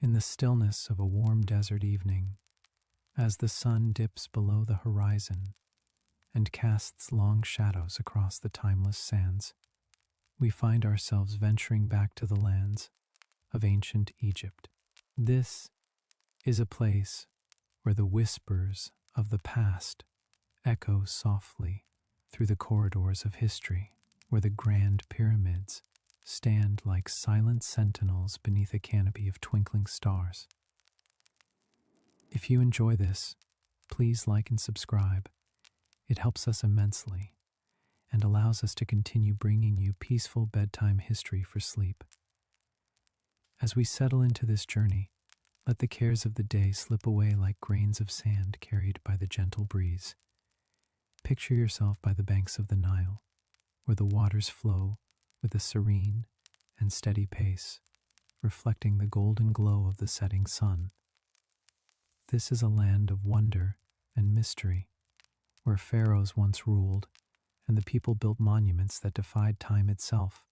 In the stillness of a warm desert evening, as the sun dips below the horizon and casts long shadows across the timeless sands, we find ourselves venturing back to the lands of ancient Egypt. This is a place where the whispers of the past echo softly through the corridors of history, where the grand pyramids stand like silent sentinels beneath a canopy of twinkling stars. If you enjoy this, please like and subscribe. It helps us immensely and allows us to continue bringing you peaceful bedtime history for sleep. As we settle into this journey, let the cares of the day slip away like grains of sand carried by the gentle breeze. Picture yourself by the banks of the Nile, where the waters flow with a serene and steady pace, reflecting the golden glow of the setting sun. This is a land of wonder and mystery, where pharaohs once ruled and the people built monuments that defied time itself.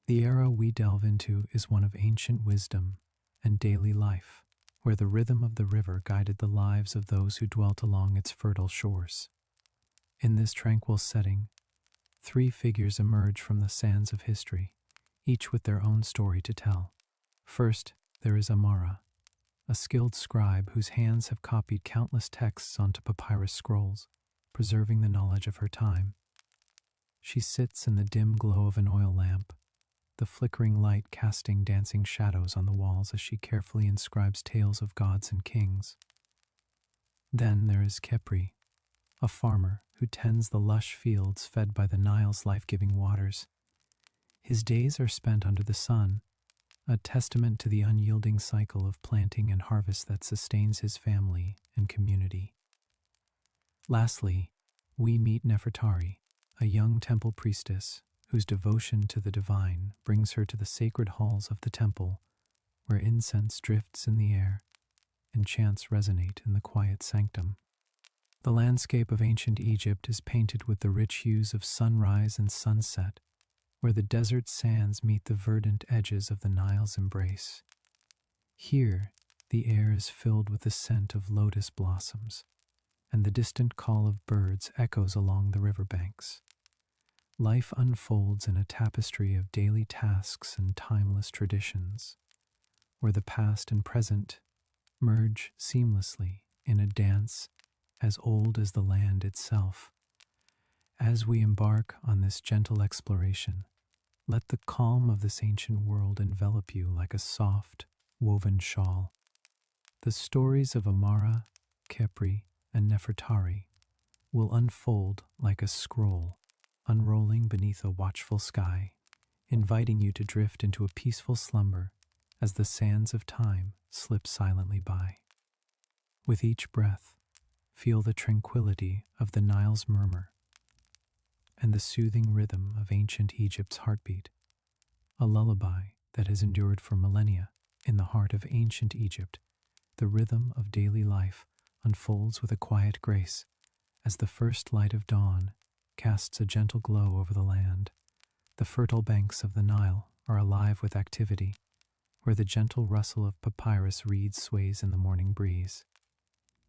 The era we delve into is one of ancient wisdom and daily life, where the rhythm of the river guided the lives of those who dwelt along its fertile shores. In this tranquil setting, three figures emerge from the sands of history, each with their own story to tell. First, there is Amara, a skilled scribe whose hands have copied countless texts onto papyrus scrolls, preserving the knowledge of her time. She sits in the dim glow of an oil lamp, the flickering light casting dancing shadows on the walls as she carefully inscribes tales of gods and kings. Then there is Khepri, a farmer who tends the lush fields fed by the Nile's life-giving waters. His days are spent under the sun, a testament to the unyielding cycle of planting and harvest that sustains his family and community. Lastly, we meet Nefertari, a young temple priestess whose devotion to the divine brings her to the sacred halls of the temple, where incense drifts in the air and chants resonate in the quiet sanctum. The landscape of ancient Egypt is painted with the rich hues of sunrise and sunset, where the desert sands meet the verdant edges of the Nile's embrace. Here, the air is filled with the scent of lotus blossoms, and the distant call of birds echoes along the riverbanks. Life unfolds in a tapestry of daily tasks and timeless traditions, where the past and present merge seamlessly in a dance as old as the land itself. As we embark on this gentle exploration, let the calm of this ancient world envelop you like a soft, woven shawl. The stories of Amara, Khepri, and Nefertari will unfold like a scroll, unrolling beneath a watchful sky, inviting you to drift into a peaceful slumber as the sands of time slip silently by. With each breath, feel the tranquility of the Nile's murmur and the soothing rhythm of ancient Egypt's heartbeat, a lullaby that has endured for millennia. In the heart of ancient Egypt, the rhythm of daily life unfolds with a quiet grace as the first light of dawn casts a gentle glow over the land. The fertile banks of the Nile are alive with activity, where the gentle rustle of papyrus reeds sways in the morning breeze.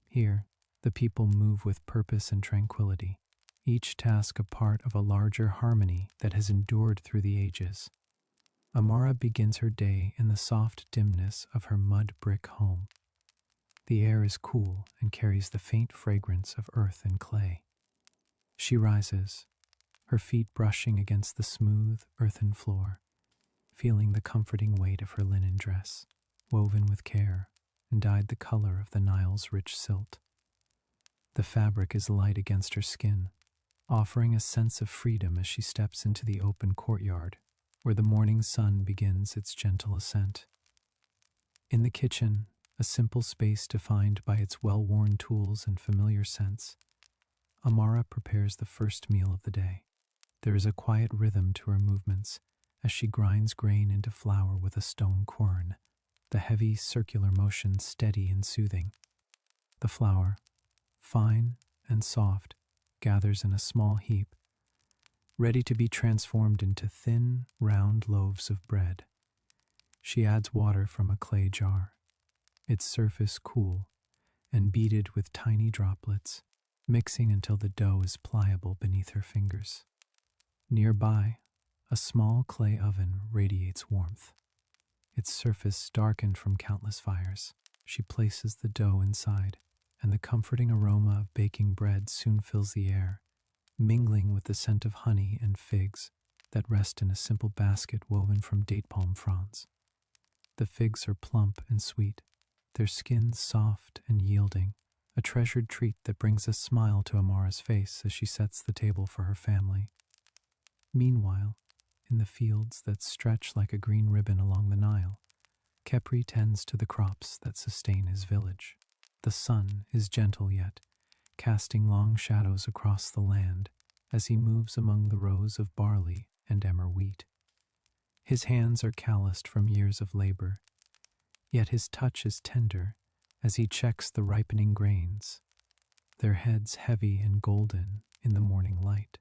Here, the people move with purpose and tranquility, each task a part of a larger harmony that has endured through the ages. Amara begins her day in the soft dimness of her mud brick home. The air is cool and carries the faint fragrance of earth and clay. She rises, her feet brushing against the smooth, earthen floor, feeling the comforting weight of her linen dress, woven with care and dyed the color of the Nile's rich silt. The fabric is light against her skin, offering a sense of freedom as she steps into the open courtyard, where the morning sun begins its gentle ascent. In the kitchen, a simple space defined by its well-worn tools and familiar scents, Amara prepares the first meal of the day. There is a quiet rhythm to her movements as she grinds grain into flour with a stone quern, the heavy circular motion steady and soothing. The flour, fine and soft, gathers in a small heap, ready to be transformed into thin, round loaves of bread. She adds water from a clay jar, its surface cool and beaded with tiny droplets, mixing until the dough is pliable beneath her fingers. Nearby, a small clay oven radiates warmth, its surface darkened from countless fires. She places the dough inside, and the comforting aroma of baking bread soon fills the air, mingling with the scent of honey and figs that rest in a simple basket woven from date palm fronds. The figs are plump and sweet, their skins soft and yielding, a treasured treat that brings a smile to Amara's face as she sets the table for her family. Meanwhile, in the fields that stretch like a green ribbon along the Nile, Khepri tends to the crops that sustain his village. The sun is gentle yet, casting long shadows across the land as he moves among the rows of barley and emmer wheat. His hands are calloused from years of labor, yet his touch is tender as he checks the ripening grains, their heads heavy and golden in the morning light.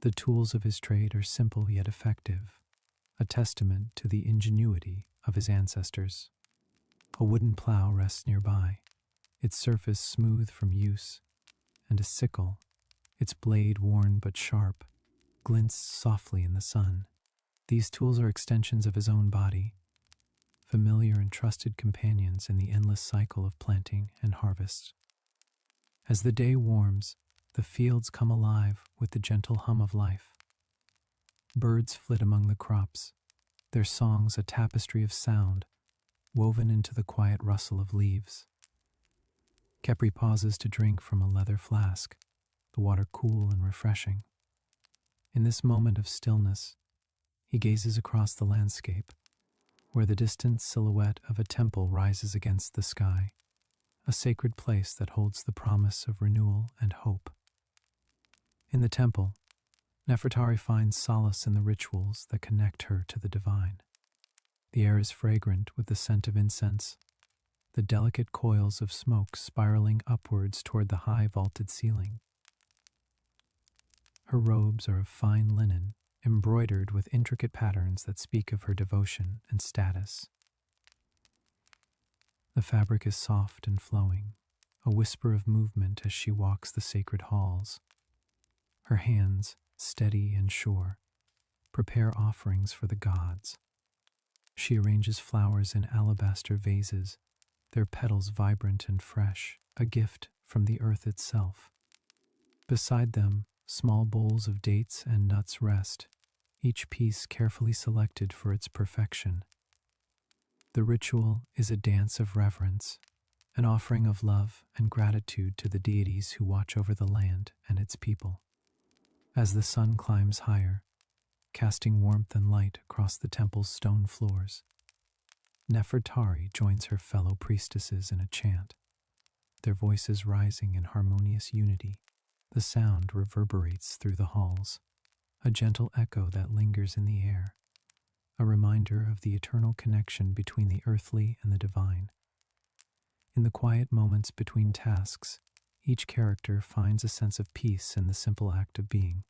The tools of his trade are simple yet effective, a testament to the ingenuity of his ancestors. A wooden plow rests nearby, its surface smooth from use, and a sickle, its blade worn but sharp, glints softly in the sun. These tools are extensions of his own body, familiar and trusted companions in the endless cycle of planting and harvest. As the day warms, the fields come alive with the gentle hum of life. Birds flit among the crops, their songs a tapestry of sound, woven into the quiet rustle of leaves. Khepri pauses to drink from a leather flask, the water cool and refreshing. In this moment of stillness, he gazes across the landscape, where the distant silhouette of a temple rises against the sky, a sacred place that holds the promise of renewal and hope. In the temple, Nefertari finds solace in the rituals that connect her to the divine. The air is fragrant with the scent of incense, the delicate coils of smoke spiraling upwards toward the high vaulted ceiling. Her robes are of fine linen, embroidered with intricate patterns that speak of her devotion and status. The fabric is soft and flowing, a whisper of movement as she walks the sacred halls. Her hands, steady and sure, prepare offerings for the gods. She arranges flowers in alabaster vases, their petals vibrant and fresh, a gift from the earth itself. Beside them, small bowls of dates and nuts rest, each piece carefully selected for its perfection. The ritual is a dance of reverence, an offering of love and gratitude to the deities who watch over the land and its people. As the sun climbs higher, casting warmth and light across the temple's stone floors, Nefertari joins her fellow priestesses in a chant, their voices rising in harmonious unity. The sound reverberates through the halls, a gentle echo that lingers in the air, a reminder of the eternal connection between the earthly and the divine. In the quiet moments between tasks, each character finds a sense of peace in the simple act of being.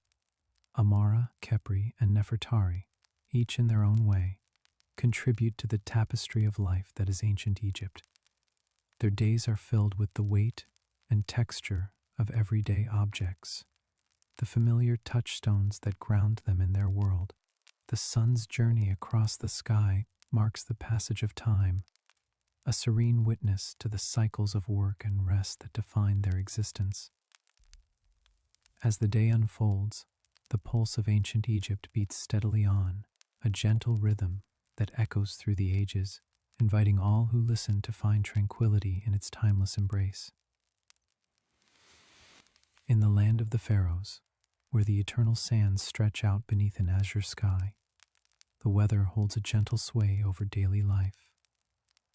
Amara, Khepri, and Nefertari, each in their own way, contribute to the tapestry of life that is ancient Egypt. Their days are filled with the weight and texture of everyday objects, the familiar touchstones that ground them in their world. The sun's journey across the sky marks the passage of time, a serene witness to the cycles of work and rest that define their existence. As the day unfolds, the pulse of ancient Egypt beats steadily on, a gentle rhythm that echoes through the ages, inviting all who listen to find tranquility in its timeless embrace. In the land of the pharaohs, where the eternal sands stretch out beneath an azure sky, the weather holds a gentle sway over daily life.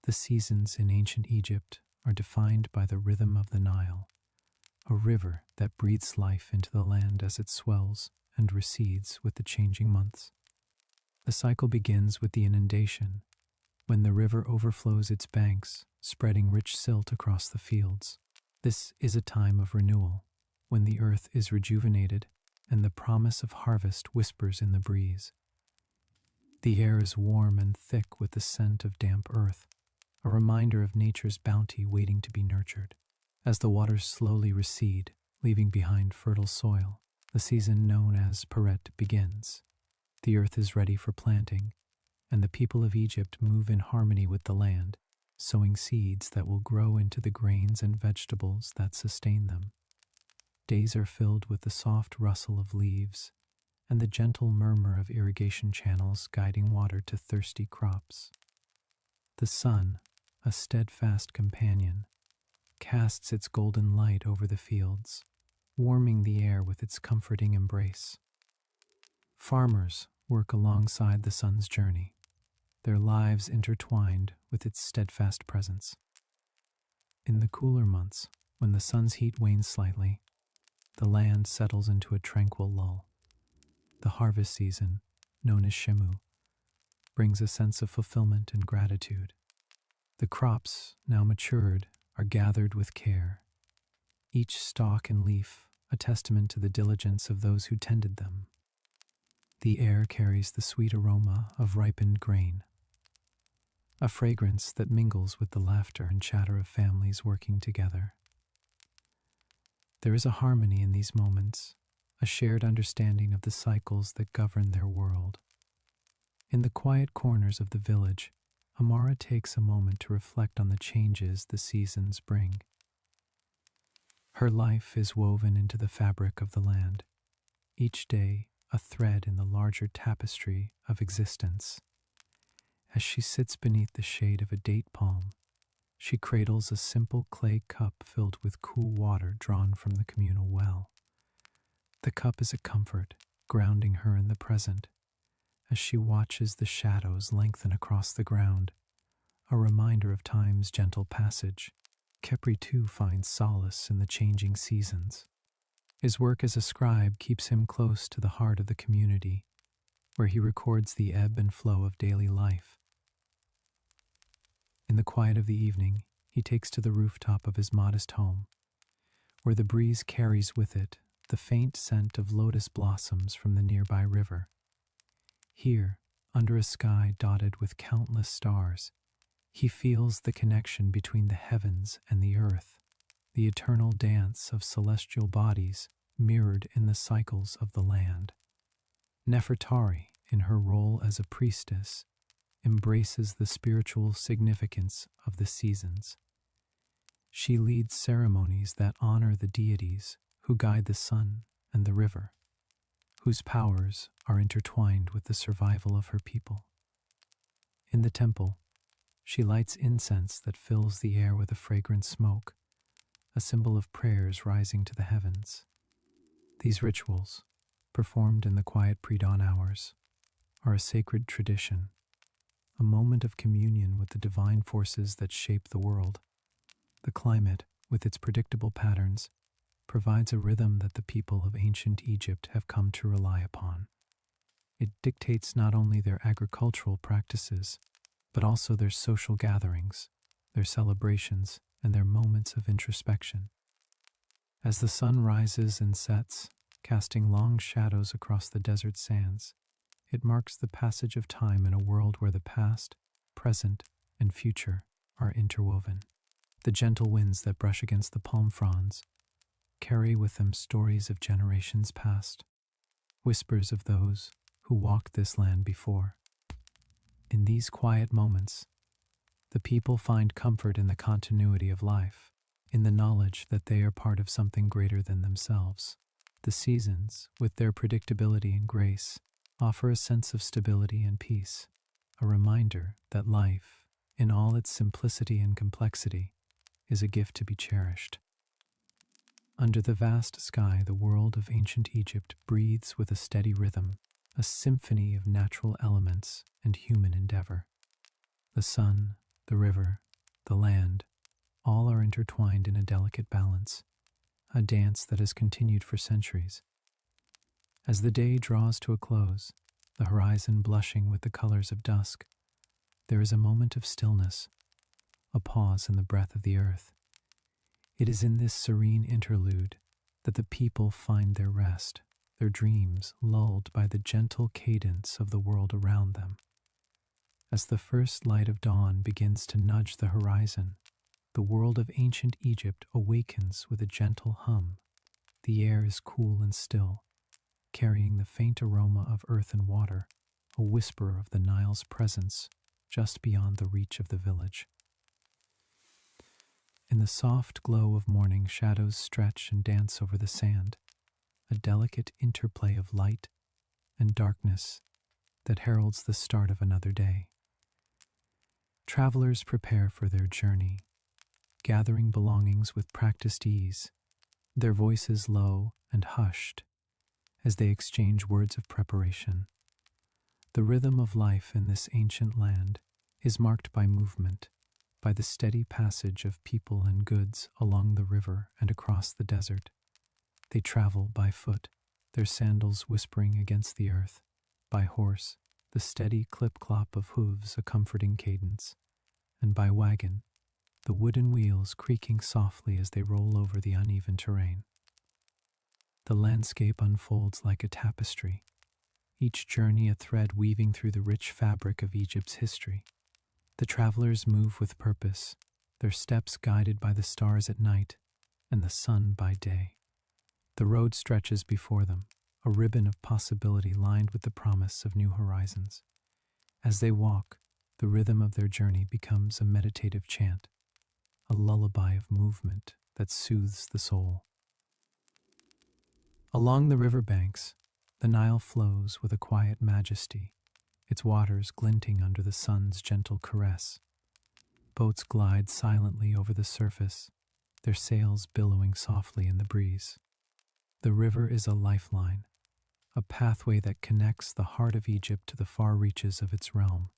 The seasons in ancient Egypt are defined by the rhythm of the Nile, a river that breathes life into the land as it swells and recedes with the changing months. The cycle begins with the inundation, when the river overflows its banks, spreading rich silt across the fields. This is a time of renewal, when the earth is rejuvenated and the promise of harvest whispers in the breeze. The air is warm and thick with the scent of damp earth, a reminder of nature's bounty waiting to be nurtured. As the waters slowly recede, leaving behind fertile soil, the season known as Peret begins. The earth is ready for planting, and the people of Egypt move in harmony with the land, sowing seeds that will grow into the grains and vegetables that sustain them. Days are filled with the soft rustle of leaves and the gentle murmur of irrigation channels guiding water to thirsty crops. The sun, a steadfast companion, casts its golden light over the fields, warming the air with its comforting embrace. Farmers work alongside the sun's journey, their lives intertwined with its steadfast presence. In the cooler months, when the sun's heat wanes slightly, the land settles into a tranquil lull. The harvest season, known as Shemu, brings a sense of fulfillment and gratitude. The crops, now matured, are gathered with care, each stalk and leaf a testament to the diligence of those who tended them. The air carries the sweet aroma of ripened grain, a fragrance that mingles with the laughter and chatter of families working together. There is a harmony in these moments, a shared understanding of the cycles that govern their world. In the quiet corners of the village, Amara takes a moment to reflect on the changes the seasons bring. Her life is woven into the fabric of the land, each day a thread in the larger tapestry of existence. As she sits beneath the shade of a date palm, she cradles a simple clay cup filled with cool water drawn from the communal well. The cup is a comfort, grounding her in the present, as she watches the shadows lengthen across the ground, a reminder of time's gentle passage. Khepri too finds solace in the changing seasons. His work as a scribe keeps him close to the heart of the community, where he records the ebb and flow of daily life. In the quiet of the evening, he takes to the rooftop of his modest home, where the breeze carries with it the faint scent of lotus blossoms from the nearby river. Here, under a sky dotted with countless stars, he feels the connection between the heavens and the earth, the eternal dance of celestial bodies mirrored in the cycles of the land. Nefertari, in her role as a priestess, embraces the spiritual significance of the seasons. She leads ceremonies that honor the deities who guide the sun and the river, whose powers are intertwined with the survival of her people. In the temple, she lights incense that fills the air with a fragrant smoke, a symbol of prayers rising to the heavens. These rituals, performed in the quiet pre-dawn hours, are a sacred tradition, a moment of communion with the divine forces that shape the world. The climate, with its predictable patterns, provides a rhythm that the people of ancient Egypt have come to rely upon. It dictates not only their agricultural practices, but also their social gatherings, their celebrations, and their moments of introspection. As the sun rises and sets, casting long shadows across the desert sands, it marks the passage of time in a world where the past, present, and future are interwoven. The gentle winds that brush against the palm fronds carry with them stories of generations past, whispers of those who walked this land before. In these quiet moments, the people find comfort in the continuity of life, in the knowledge that they are part of something greater than themselves. The seasons, with their predictability and grace, offer a sense of stability and peace, a reminder that life, in all its simplicity and complexity, is a gift to be cherished. Under the vast sky, the world of ancient Egypt breathes with a steady rhythm, a symphony of natural elements and human endeavor. The sun, the river, the land, all are intertwined in a delicate balance, a dance that has continued for centuries. As the day draws to a close, the horizon blushing with the colors of dusk, there is a moment of stillness, a pause in the breath of the earth. It is in this serene interlude that the people find their rest, their dreams lulled by the gentle cadence of the world around them. As the first light of dawn begins to nudge the horizon, the world of ancient Egypt awakens with a gentle hum. The air is cool and still, carrying the faint aroma of earth and water, a whisper of the Nile's presence just beyond the reach of the village. In the soft glow of morning, shadows stretch and dance over the sand, a delicate interplay of light and darkness that heralds the start of another day. Travelers prepare for their journey, gathering belongings with practiced ease, their voices low and hushed as they exchange words of preparation. The rhythm of life in this ancient land is marked by movement, by the steady passage of people and goods along the river and across the desert. They travel by foot, their sandals whispering against the earth, by horse, the steady clip-clop of hooves a comforting cadence, and by wagon, the wooden wheels creaking softly as they roll over the uneven terrain. The landscape unfolds like a tapestry, each journey a thread weaving through the rich fabric of Egypt's history. The travelers move with purpose, their steps guided by the stars at night and the sun by day. The road stretches before them, a ribbon of possibility lined with the promise of new horizons. As they walk, the rhythm of their journey becomes a meditative chant, a lullaby of movement that soothes the soul. Along the river banks, the Nile flows with a quiet majesty, its waters glinting under the sun's gentle caress. Boats glide silently over the surface, their sails billowing softly in the breeze. The river is a lifeline, a pathway that connects the heart of Egypt to the far reaches of its realm.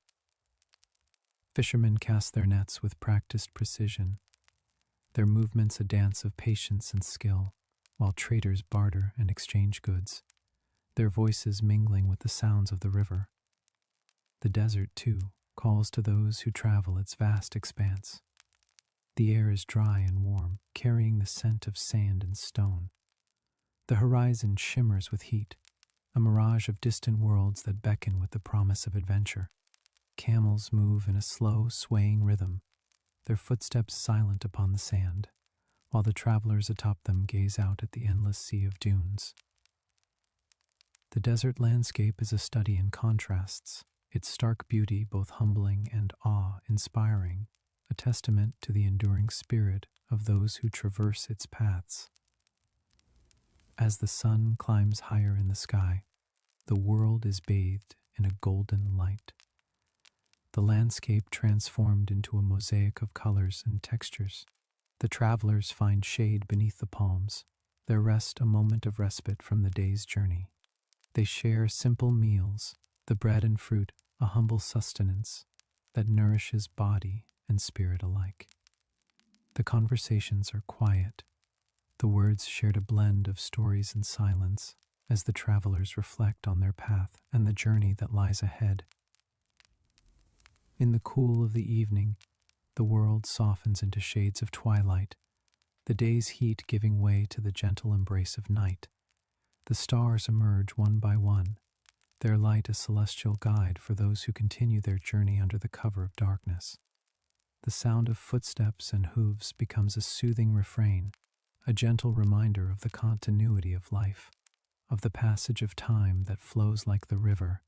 Fishermen cast their nets with practiced precision, their movements a dance of patience and skill, while traders barter and exchange goods, their voices mingling with the sounds of the river. The desert, too, calls to those who travel its vast expanse. The air is dry and warm, carrying the scent of sand and stone. The horizon shimmers with heat, a mirage of distant worlds that beckon with the promise of adventure. Camels move in a slow, swaying rhythm, their footsteps silent upon the sand, while the travelers atop them gaze out at the endless sea of dunes. The desert landscape is a study in contrasts, its stark beauty both humbling and awe-inspiring, a testament to the enduring spirit of those who traverse its paths. As the sun climbs higher in the sky, the world is bathed in a golden light. The landscape transformed into a mosaic of colors and textures. The travelers find shade beneath the palms, their rest a moment of respite from the day's journey. They share simple meals, the bread and fruit, a humble sustenance that nourishes body and spirit alike. The conversations are quiet, the words shared a blend of stories and silence as the travelers reflect on their path and the journey that lies ahead. In the cool of the evening, the world softens into shades of twilight, the day's heat giving way to the gentle embrace of night. The stars emerge one by one, their light a celestial guide for those who continue their journey under the cover of darkness. The sound of footsteps and hooves becomes a soothing refrain, a gentle reminder of the continuity of life, of the passage of time that flows like the river,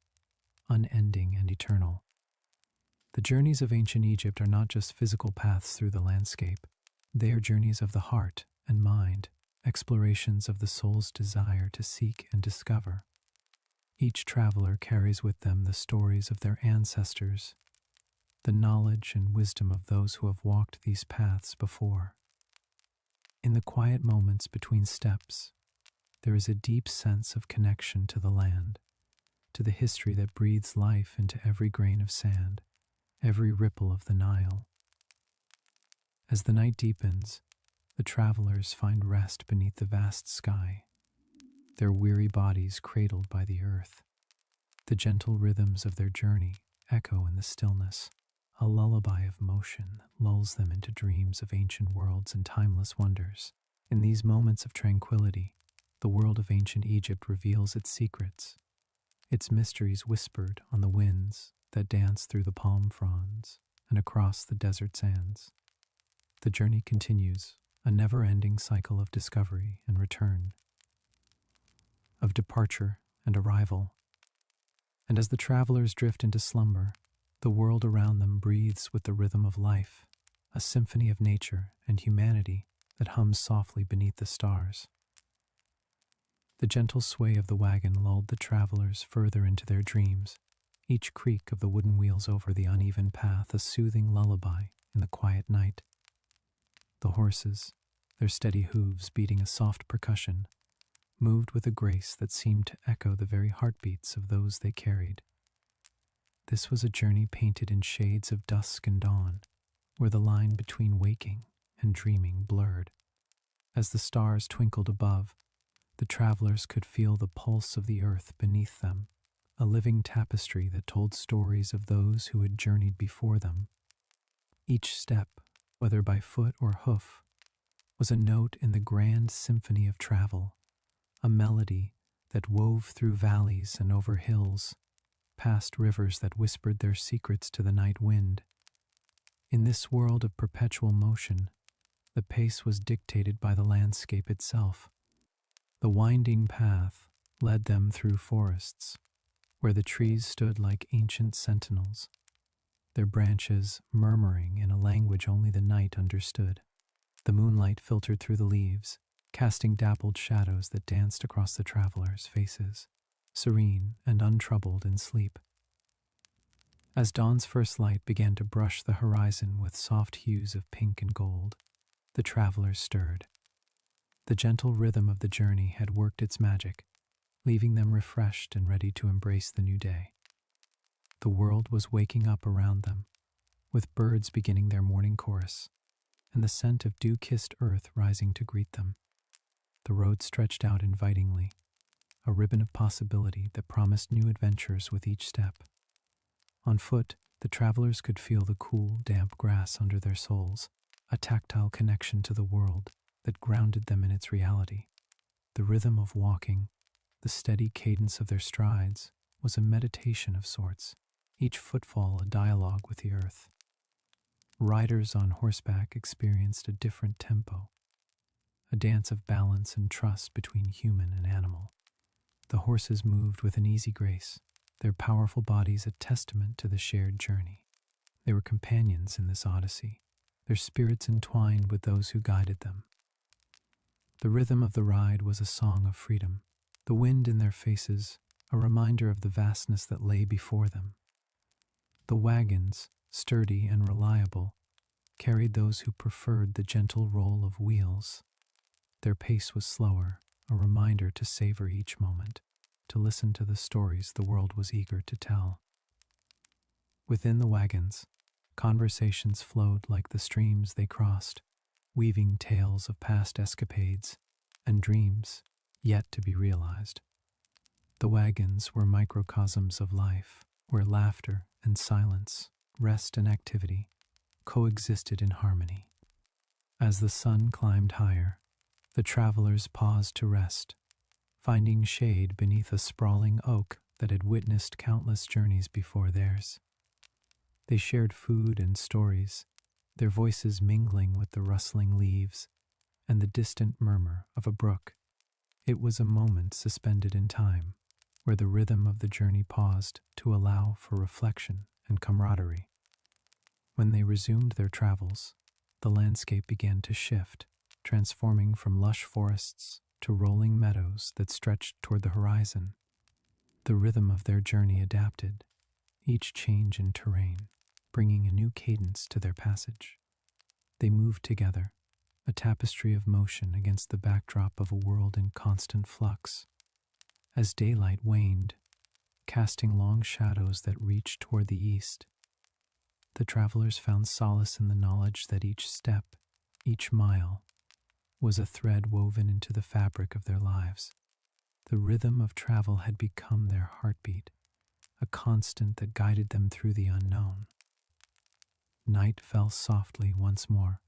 unending and eternal. The journeys of ancient Egypt are not just physical paths through the landscape. They are journeys of the heart and mind, explorations of the soul's desire to seek and discover. Each traveler carries with them the stories of their ancestors, the knowledge and wisdom of those who have walked these paths before. In the quiet moments between steps, there is a deep sense of connection to the land, to the history that breathes life into every grain of sand, every ripple of the Nile. As the night deepens, the travelers find rest beneath the vast sky, their weary bodies cradled by the earth. The gentle rhythms of their journey echo in the stillness, a lullaby of motion that lulls them into dreams of ancient worlds and timeless wonders. In these moments of tranquility, the world of ancient Egypt reveals its secrets, its mysteries whispered on the winds that dance through the palm fronds and across the desert sands. The journey continues, a never-ending cycle of discovery and return, of departure and arrival. And as the travelers drift into slumber, the world around them breathes with the rhythm of life, a symphony of nature and humanity that hums softly beneath the stars. The gentle sway of the wagon lulled the travelers further into their dreams, each creak of the wooden wheels over the uneven path a soothing lullaby in the quiet night. The horses, their steady hooves beating a soft percussion, moved with a grace that seemed to echo the very heartbeats of those they carried. This was a journey painted in shades of dusk and dawn, where the line between waking and dreaming blurred. As the stars twinkled above, the travelers could feel the pulse of the earth beneath them, a living tapestry that told stories of those who had journeyed before them. Each step, whether by foot or hoof, was a note in the grand symphony of travel, a melody that wove through valleys and over hills, past rivers that whispered their secrets to the night wind. In this world of perpetual motion, the pace was dictated by the landscape itself. The winding path led them through forests, where the trees stood like ancient sentinels, their branches murmuring in a language only the night understood. The moonlight filtered through the leaves, casting dappled shadows that danced across the travelers' faces, serene and untroubled in sleep. As dawn's first light began to brush the horizon with soft hues of pink and gold, the travelers stirred. The gentle rhythm of the journey had worked its magic, leaving them refreshed and ready to embrace the new day. The world was waking up around them, with birds beginning their morning chorus, and the scent of dew-kissed earth rising to greet them. The road stretched out invitingly, a ribbon of possibility that promised new adventures with each step. On foot, the travelers could feel the cool, damp grass under their soles, a tactile connection to the world that grounded them in its reality. The rhythm of walking, the steady cadence of their strides, was a meditation of sorts, each footfall a dialogue with the earth. Riders on horseback experienced a different tempo, a dance of balance and trust between human and animal. The horses moved with an easy grace, their powerful bodies a testament to the shared journey. They were companions in this odyssey, their spirits entwined with those who guided them. The rhythm of the ride was a song of freedom, the wind in their faces a reminder of the vastness that lay before them. The wagons, sturdy and reliable, carried those who preferred the gentle roll of wheels. Their pace was slower, a reminder to savor each moment, to listen to the stories the world was eager to tell. Within the wagons, conversations flowed like the streams they crossed, weaving tales of past escapades and dreams yet to be realized. The wagons were microcosms of life, where laughter and silence, rest and activity, coexisted in harmony. As the sun climbed higher, the travelers paused to rest, finding shade beneath a sprawling oak that had witnessed countless journeys before theirs. They shared food and stories, their voices mingling with the rustling leaves and the distant murmur of a brook. It was a moment suspended in time, where the rhythm of the journey paused to allow for reflection and camaraderie. When they resumed their travels, the landscape began to shift, transforming from lush forests to rolling meadows that stretched toward the horizon. The rhythm of their journey adapted, each change in terrain bringing a new cadence to their passage. They moved together, a tapestry of motion against the backdrop of a world in constant flux. As daylight waned, casting long shadows that reached toward the east, the travelers found solace in the knowledge that each step, each mile, was a thread woven into the fabric of their lives. The rhythm of travel had become their heartbeat, a constant that guided them through the unknown. Night fell softly once more,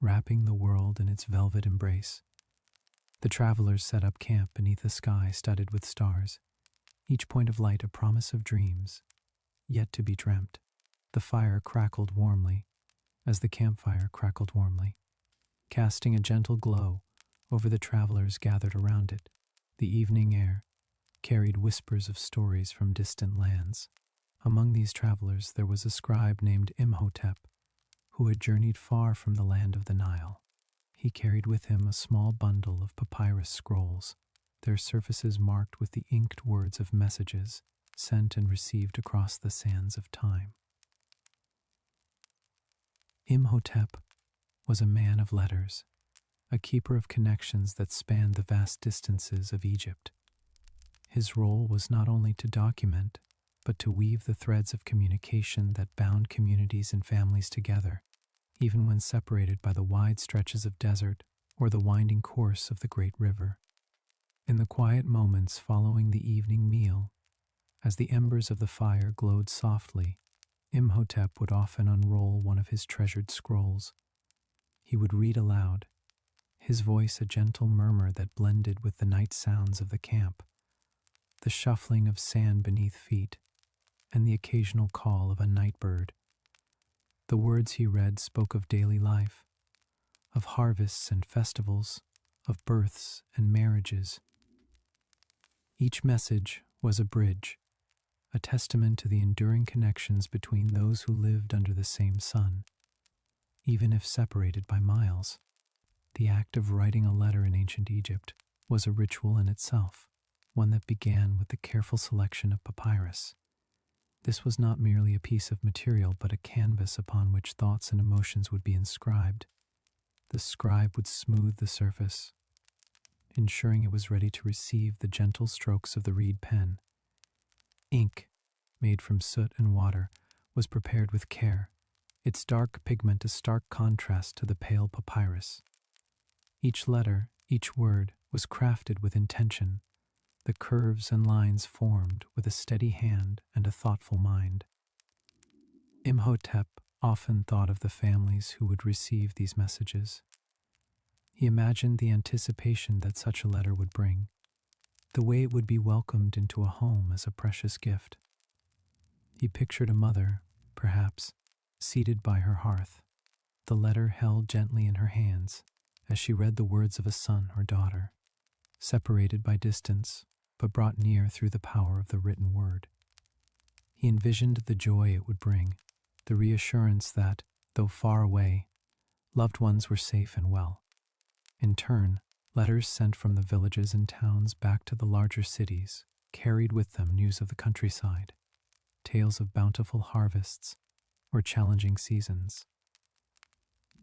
wrapping the world in its velvet embrace. The travelers set up camp beneath a sky studded with stars, each point of light a promise of dreams, yet to be dreamt. The fire crackled warmly, as the campfire crackled warmly, casting a gentle glow over the travelers gathered around it. The evening air carried whispers of stories from distant lands. Among these travelers there was a scribe named Imhotep, who had journeyed far from the land of the Nile. He carried with him a small bundle of papyrus scrolls, their surfaces marked with the inked words of messages sent and received across the sands of time. Imhotep was a man of letters, a keeper of connections that spanned the vast distances of Egypt. His role was not only to document, but to weave the threads of communication that bound communities and families together, even when separated by the wide stretches of desert or the winding course of the great river. In the quiet moments following the evening meal, as the embers of the fire glowed softly, Imhotep would often unroll one of his treasured scrolls. He would read aloud, his voice a gentle murmur that blended with the night sounds of the camp, the shuffling of sand beneath feet, and the occasional call of a night bird. The words he read spoke of daily life, of harvests and festivals, of births and marriages. Each message was a bridge, a testament to the enduring connections between those who lived under the same sun, even if separated by miles. The act of writing a letter in ancient Egypt was a ritual in itself, one that began with the careful selection of papyrus. This was not merely a piece of material, but a canvas upon which thoughts and emotions would be inscribed. The scribe would smooth the surface, ensuring it was ready to receive the gentle strokes of the reed pen. Ink, made from soot and water, was prepared with care, its dark pigment a stark contrast to the pale papyrus. Each letter, each word, was crafted with intention, the curves and lines formed with a steady hand and a thoughtful mind. Imhotep often thought of the families who would receive these messages. He imagined the anticipation that such a letter would bring, the way it would be welcomed into a home as a precious gift. He pictured a mother, perhaps, seated by her hearth, the letter held gently in her hands as she read the words of a son or daughter, separated by distance, but brought near through the power of the written word. He envisioned the joy it would bring, the reassurance that, though far away, loved ones were safe and well. In turn, letters sent from the villages and towns back to the larger cities carried with them news of the countryside, tales of bountiful harvests or challenging seasons.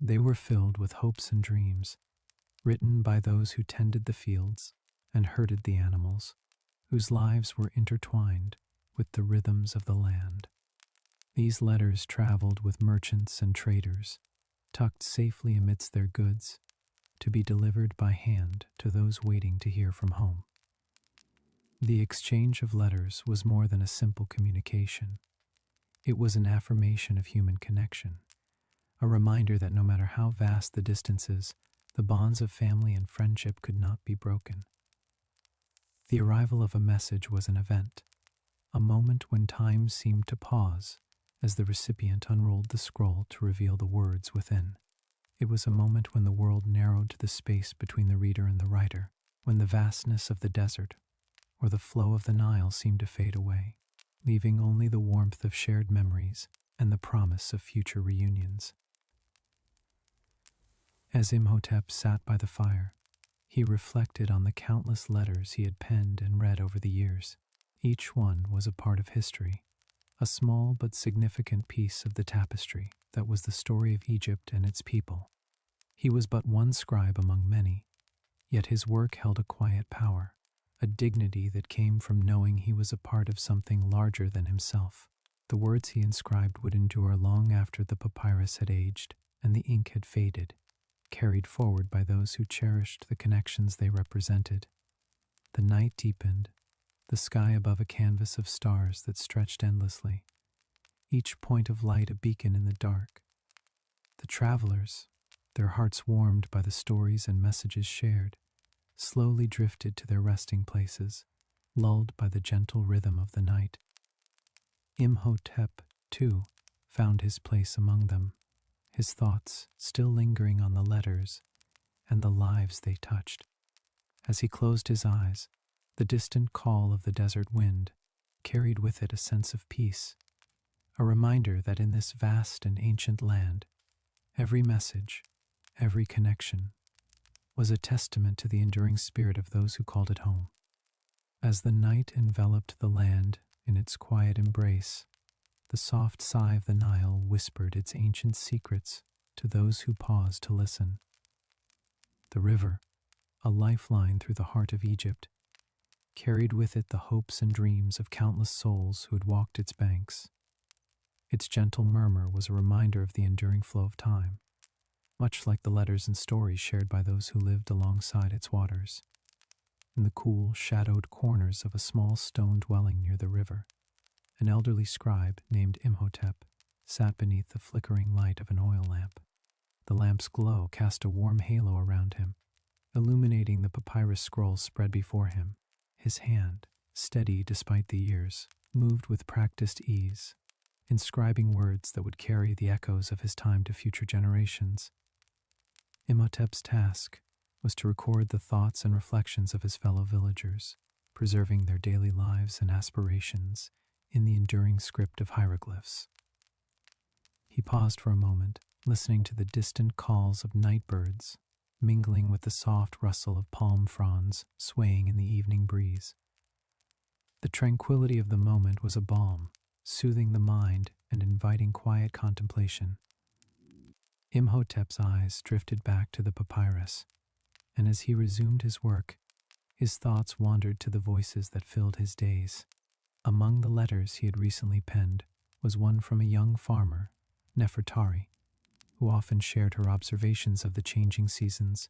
They were filled with hopes and dreams, written by those who tended the fields and herded the animals, whose lives were intertwined with the rhythms of the land. These letters traveled with merchants and traders, tucked safely amidst their goods, to be delivered by hand to those waiting to hear from home. The exchange of letters was more than a simple communication. It was an affirmation of human connection, a reminder that no matter how vast the distances, the bonds of family and friendship could not be broken. The arrival of a message was an event, a moment when time seemed to pause as the recipient unrolled the scroll to reveal the words within. It was a moment when the world narrowed to the space between the reader and the writer, when the vastness of the desert or the flow of the Nile seemed to fade away, leaving only the warmth of shared memories and the promise of future reunions. As Imhotep sat by the fire, he reflected on the countless letters he had penned and read over the years. Each one was a part of history, a small but significant piece of the tapestry that was the story of Egypt and its people. He was but one scribe among many, yet his work held a quiet power, a dignity that came from knowing he was a part of something larger than himself. The words he inscribed would endure long after the papyrus had aged and the ink had faded, carried forward by those who cherished the connections they represented. The night deepened, the sky above a canvas of stars that stretched endlessly, each point of light a beacon in the dark. The travelers, their hearts warmed by the stories and messages shared, slowly drifted to their resting places, lulled by the gentle rhythm of the night. Imhotep, too, found his place among them, his thoughts still lingering on the letters and the lives they touched. As he closed his eyes, the distant call of the desert wind carried with it a sense of peace, a reminder that in this vast and ancient land, every message, every connection, was a testament to the enduring spirit of those who called it home. As the night enveloped the land in its quiet embrace, the soft sigh of the Nile whispered its ancient secrets to those who paused to listen. The river, a lifeline through the heart of Egypt, carried with it the hopes and dreams of countless souls who had walked its banks. Its gentle murmur was a reminder of the enduring flow of time, much like the letters and stories shared by those who lived alongside its waters. In the cool, shadowed corners of a small stone dwelling near the river, an elderly scribe named Imhotep sat beneath the flickering light of an oil lamp. The lamp's glow cast a warm halo around him, illuminating the papyrus scrolls spread before him. His hand, steady despite the years, moved with practiced ease, inscribing words that would carry the echoes of his time to future generations. Imhotep's task was to record the thoughts and reflections of his fellow villagers, preserving their daily lives and aspirations in the enduring script of hieroglyphs. He paused for a moment, listening to the distant calls of night birds, mingling with the soft rustle of palm fronds swaying in the evening breeze. The tranquility of the moment was a balm, soothing the mind and inviting quiet contemplation. Imhotep's eyes drifted back to the papyrus, and as he resumed his work, his thoughts wandered to the voices that filled his days. Among the letters he had recently penned was one from a young farmer, Nefertari, who often shared her observations of the changing seasons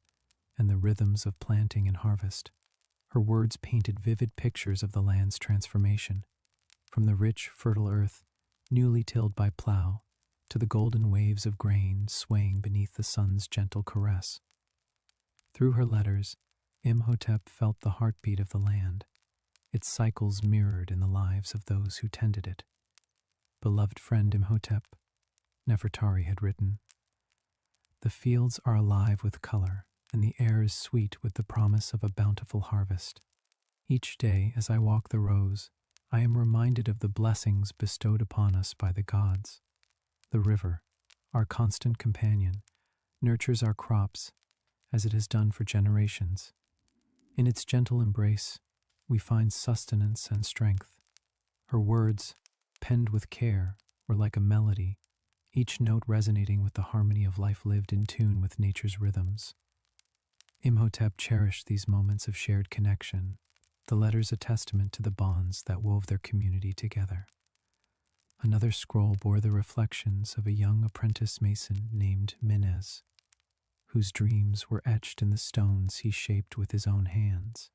and the rhythms of planting and harvest. Her words painted vivid pictures of the land's transformation, from the rich, fertile earth, newly tilled by plow, to the golden waves of grain swaying beneath the sun's gentle caress. Through her letters, Imhotep felt the heartbeat of the land, its cycles mirrored in the lives of those who tended it. "Beloved friend Imhotep," Nefertari had written, "the fields are alive with color, and the air is sweet with the promise of a bountiful harvest. Each day as I walk the rows, I am reminded of the blessings bestowed upon us by the gods. The river, our constant companion, nurtures our crops as it has done for generations. In its gentle embrace, we find sustenance and strength. Her words, penned with care, were like a melody, each note resonating with the harmony of life lived in tune with nature's rhythms." Imhotep cherished these moments of shared connection, the letters a testament to the bonds that wove their community together. Another scroll bore the reflections of a young apprentice mason named Minez, whose dreams were etched in the stones he shaped with his own hands.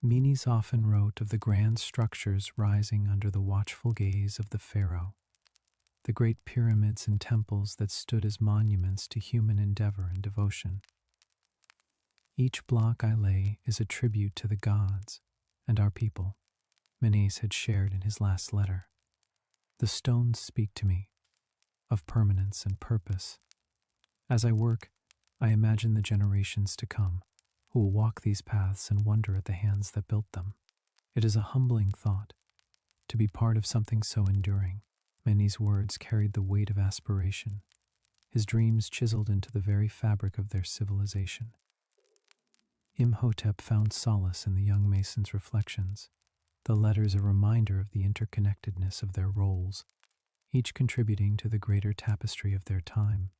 Menes often wrote of the grand structures rising under the watchful gaze of the pharaoh, the great pyramids and temples that stood as monuments to human endeavor and devotion. "Each block I lay is a tribute to the gods and our people," Menes had shared in his last letter. "The stones speak to me of permanence and purpose. As I work, I imagine the generations to come who will walk these paths and wonder at the hands that built them. It is a humbling thought to be part of something so enduring." Menes' words carried the weight of aspiration, his dreams chiseled into the very fabric of their civilization. Imhotep found solace in the young mason's reflections, the letters a reminder of the interconnectedness of their roles, each contributing to the greater tapestry of their time.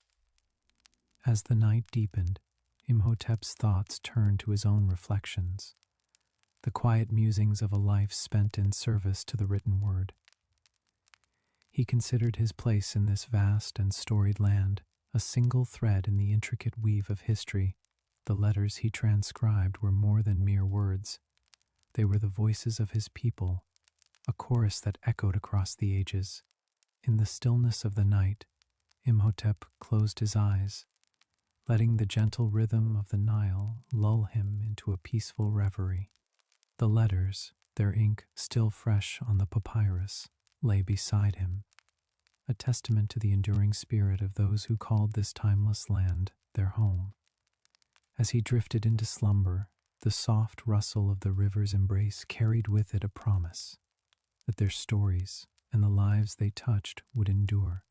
As the night deepened, Imhotep's thoughts turned to his own reflections, the quiet musings of a life spent in service to the written word. He considered his place in this vast and storied land, a single thread in the intricate weave of history. The letters he transcribed were more than mere words. They were the voices of his people, a chorus that echoed across the ages. In the stillness of the night, Imhotep closed his eyes, letting the gentle rhythm of the Nile lull him into a peaceful reverie. The letters, their ink still fresh on the papyrus, lay beside him, a testament to the enduring spirit of those who called this timeless land their home. As he drifted into slumber, the soft rustle of the river's embrace carried with it a promise that their stories and the lives they touched would endure,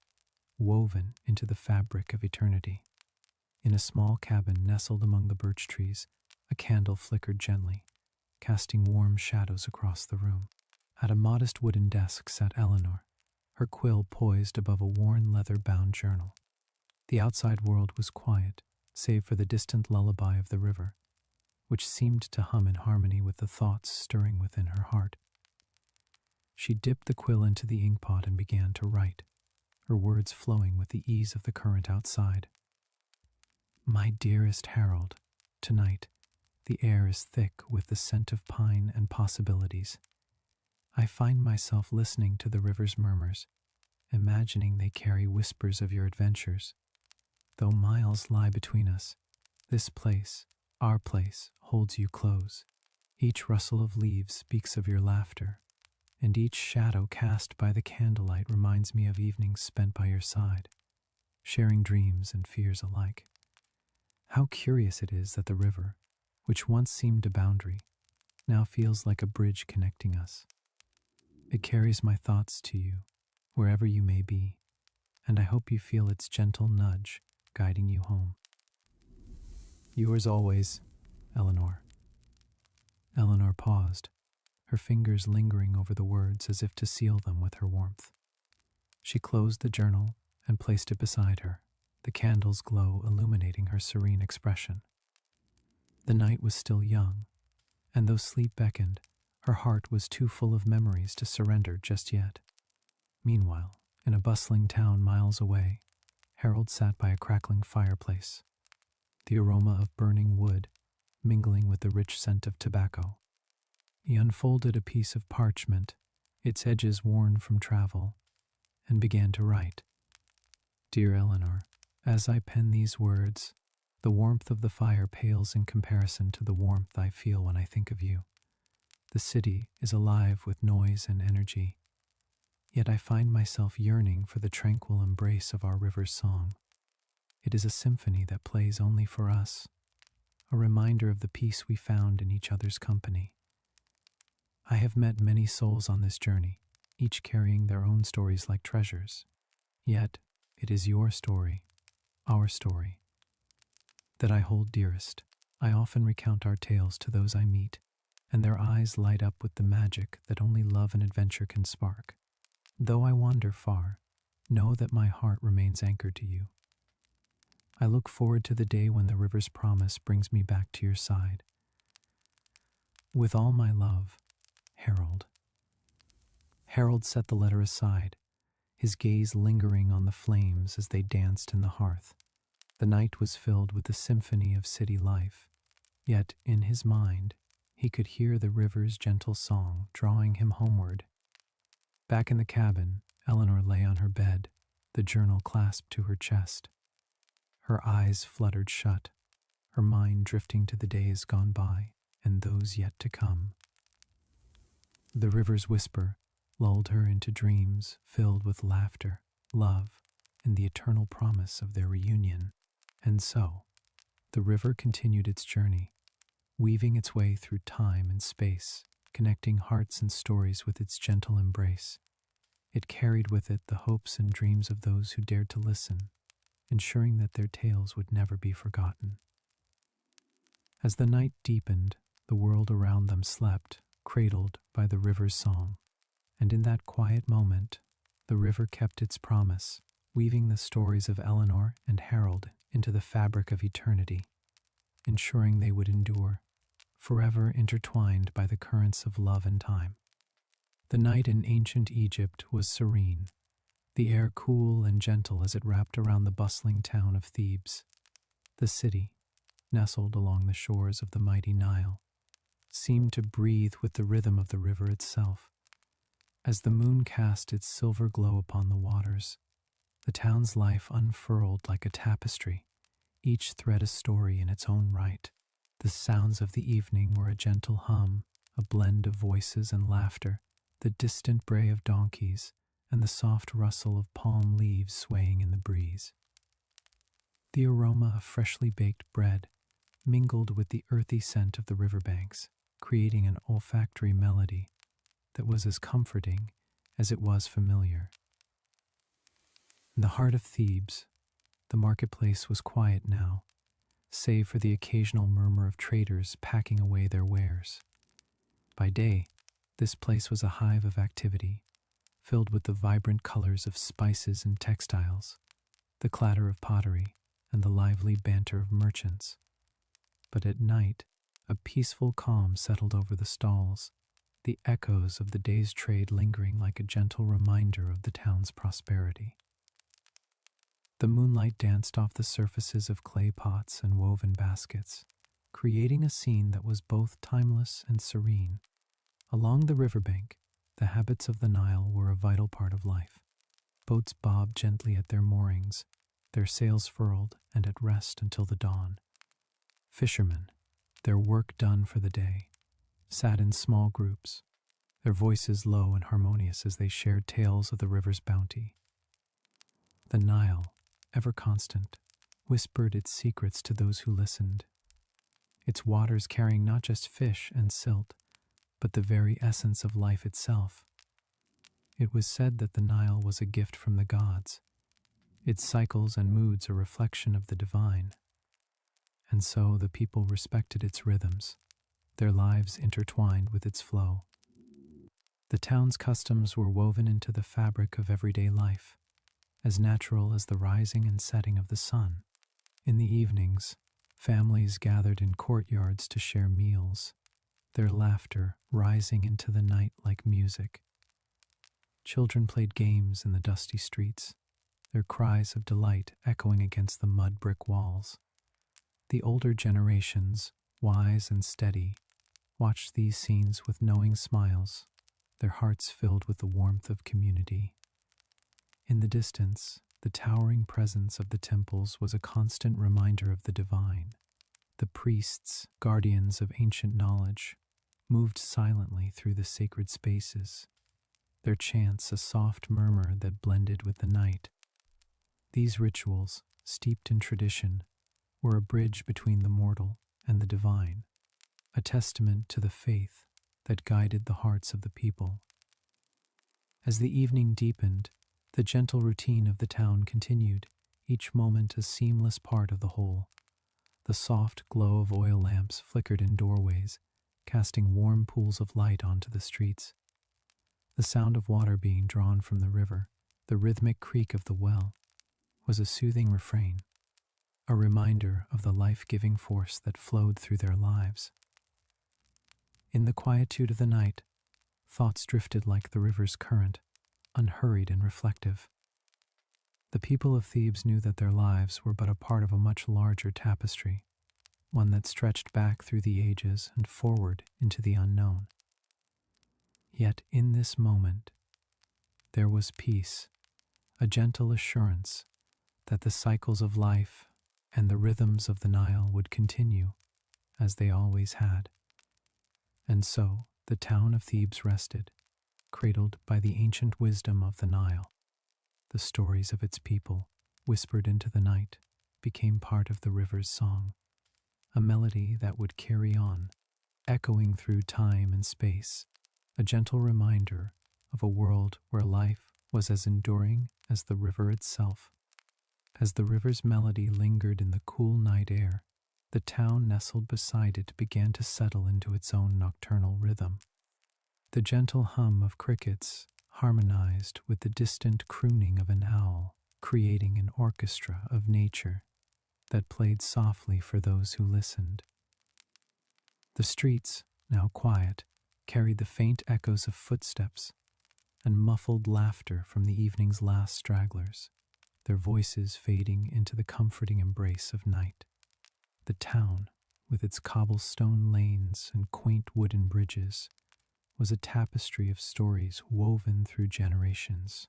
woven into the fabric of eternity. In a small cabin nestled among the birch trees, a candle flickered gently, casting warm shadows across the room. At a modest wooden desk sat Eleanor, her quill poised above a worn leather-bound journal. The outside world was quiet, save for the distant lullaby of the river, which seemed to hum in harmony with the thoughts stirring within her heart. She dipped the quill into the inkpot and began to write, her words flowing with the ease of the current outside. My dearest Harold, tonight, the air is thick with the scent of pine and possibilities. I find myself listening to the river's murmurs, imagining they carry whispers of your adventures. Though miles lie between us, this place, our place, holds you close. Each rustle of leaves speaks of your laughter, and each shadow cast by the candlelight reminds me of evenings spent by your side, sharing dreams and fears alike. How curious it is that the river, which once seemed a boundary, now feels like a bridge connecting us. It carries my thoughts to you, wherever you may be, and I hope you feel its gentle nudge guiding you home. Yours always, Eleanor. Eleanor paused, her fingers lingering over the words as if to seal them with her warmth. She closed the journal and placed it beside her, the candle's glow illuminating her serene expression. The night was still young, and though sleep beckoned, her heart was too full of memories to surrender just yet. Meanwhile, in a bustling town miles away, Harold sat by a crackling fireplace, the aroma of burning wood mingling with the rich scent of tobacco. He unfolded a piece of parchment, its edges worn from travel, and began to write. Dear Eleanor, as I pen these words, the warmth of the fire pales in comparison to the warmth I feel when I think of you. The city is alive with noise and energy, yet I find myself yearning for the tranquil embrace of our river's song. It is a symphony that plays only for us, a reminder of the peace we found in each other's company. I have met many souls on this journey, each carrying their own stories like treasures. Yet, it is your story, our story, that I hold dearest. I often recount our tales to those I meet, and their eyes light up with the magic that only love and adventure can spark. Though I wander far, know that my heart remains anchored to you. I look forward to the day when the river's promise brings me back to your side. With all my love, Harold. Harold set the letter aside, his gaze lingering on the flames as they danced in the hearth. The night was filled with the symphony of city life, yet in his mind he could hear the river's gentle song drawing him homeward. Back in the cabin, Eleanor lay on her bed, the journal clasped to her chest. Her eyes fluttered shut, her mind drifting to the days gone by and those yet to come. The river's whisper lulled her into dreams filled with laughter, love, and the eternal promise of their reunion. And so, the river continued its journey, weaving its way through time and space, connecting hearts and stories with its gentle embrace. It carried with it the hopes and dreams of those who dared to listen, ensuring that their tales would never be forgotten. As the night deepened, the world around them slept, cradled by the river's song. And in that quiet moment, the river kept its promise, weaving the stories of Eleanor and Harold into the fabric of eternity, ensuring they would endure, forever intertwined by the currents of love and time. The night in ancient Egypt was serene, the air cool and gentle as it wrapped around the bustling town of Thebes. The city, nestled along the shores of the mighty Nile, seemed to breathe with the rhythm of the river itself. As the moon cast its silver glow upon the waters, the town's life unfurled like a tapestry, each thread a story in its own right. The sounds of the evening were a gentle hum, a blend of voices and laughter the distant bray of donkeys, and the soft rustle of palm leaves swaying in the breeze. The aroma of freshly baked bread mingled with the earthy scent of the riverbanks, creating an olfactory melody that was as comforting as it was familiar. In the heart of Thebes, the marketplace was quiet now, save for the occasional murmur of traders packing away their wares. By day, this place was a hive of activity, filled with the vibrant colors of spices and textiles, the clatter of pottery, and the lively banter of merchants. But at night, a peaceful calm settled over the stalls, the echoes of the day's trade lingering like a gentle reminder of the town's prosperity. The moonlight danced off the surfaces of clay pots and woven baskets, creating a scene that was both timeless and serene. Along the riverbank, the habits of the Nile were a vital part of life. Boats bobbed gently at their moorings, their sails furled and at rest until the dawn. Fishermen, their work done for the day, sat in small groups, their voices low and harmonious as they shared tales of the river's bounty. The Nile, ever constant, whispered its secrets to those who listened, its waters carrying not just fish and silt, but the very essence of life itself. It was said that the Nile was a gift from the gods, its cycles and moods a reflection of the divine. And so the people respected its rhythms, their lives intertwined with its flow. The town's customs were woven into the fabric of everyday life, as natural as the rising and setting of the sun. In the evenings, families gathered in courtyards to share meals, their laughter rising into the night like music. Children played games in the dusty streets, their cries of delight echoing against the mud brick walls. The older generations, wise and steady, watched these scenes with knowing smiles, their hearts filled with the warmth of community. In the distance, the towering presence of the temples was a constant reminder of the divine. The priests, guardians of ancient knowledge, moved silently through the sacred spaces, their chants a soft murmur that blended with the night. These rituals, steeped in tradition, were a bridge between the mortal and the divine, a testament to the faith that guided the hearts of the people. As the evening deepened, the gentle routine of the town continued, each moment a seamless part of the whole. The soft glow of oil lamps flickered in doorways, casting warm pools of light onto the streets. The sound of water being drawn from the river, the rhythmic creak of the well, was a soothing refrain, a reminder of the life-giving force that flowed through their lives. In the quietude of the night, thoughts drifted like the river's current, unhurried and reflective. The people of Thebes knew that their lives were but a part of a much larger tapestry, one that stretched back through the ages and forward into the unknown. Yet in this moment, there was peace, a gentle assurance that the cycles of life and the rhythms of the Nile would continue, as they always had. And so the town of Thebes rested, cradled by the ancient wisdom of the Nile. The stories of its people, whispered into the night, became part of the river's song, a melody that would carry on, echoing through time and space, a gentle reminder of a world where life was as enduring as the river itself. As the river's melody lingered in the cool night air, the town nestled beside it began to settle into its own nocturnal rhythm. The gentle hum of crickets harmonized with the distant crooning of an owl, creating an orchestra of nature that played softly for those who listened. The streets, now quiet, carried the faint echoes of footsteps and muffled laughter from the evening's last stragglers, their voices fading into the comforting embrace of night. The town, with its cobblestone lanes and quaint wooden bridges, was a tapestry of stories woven through generations.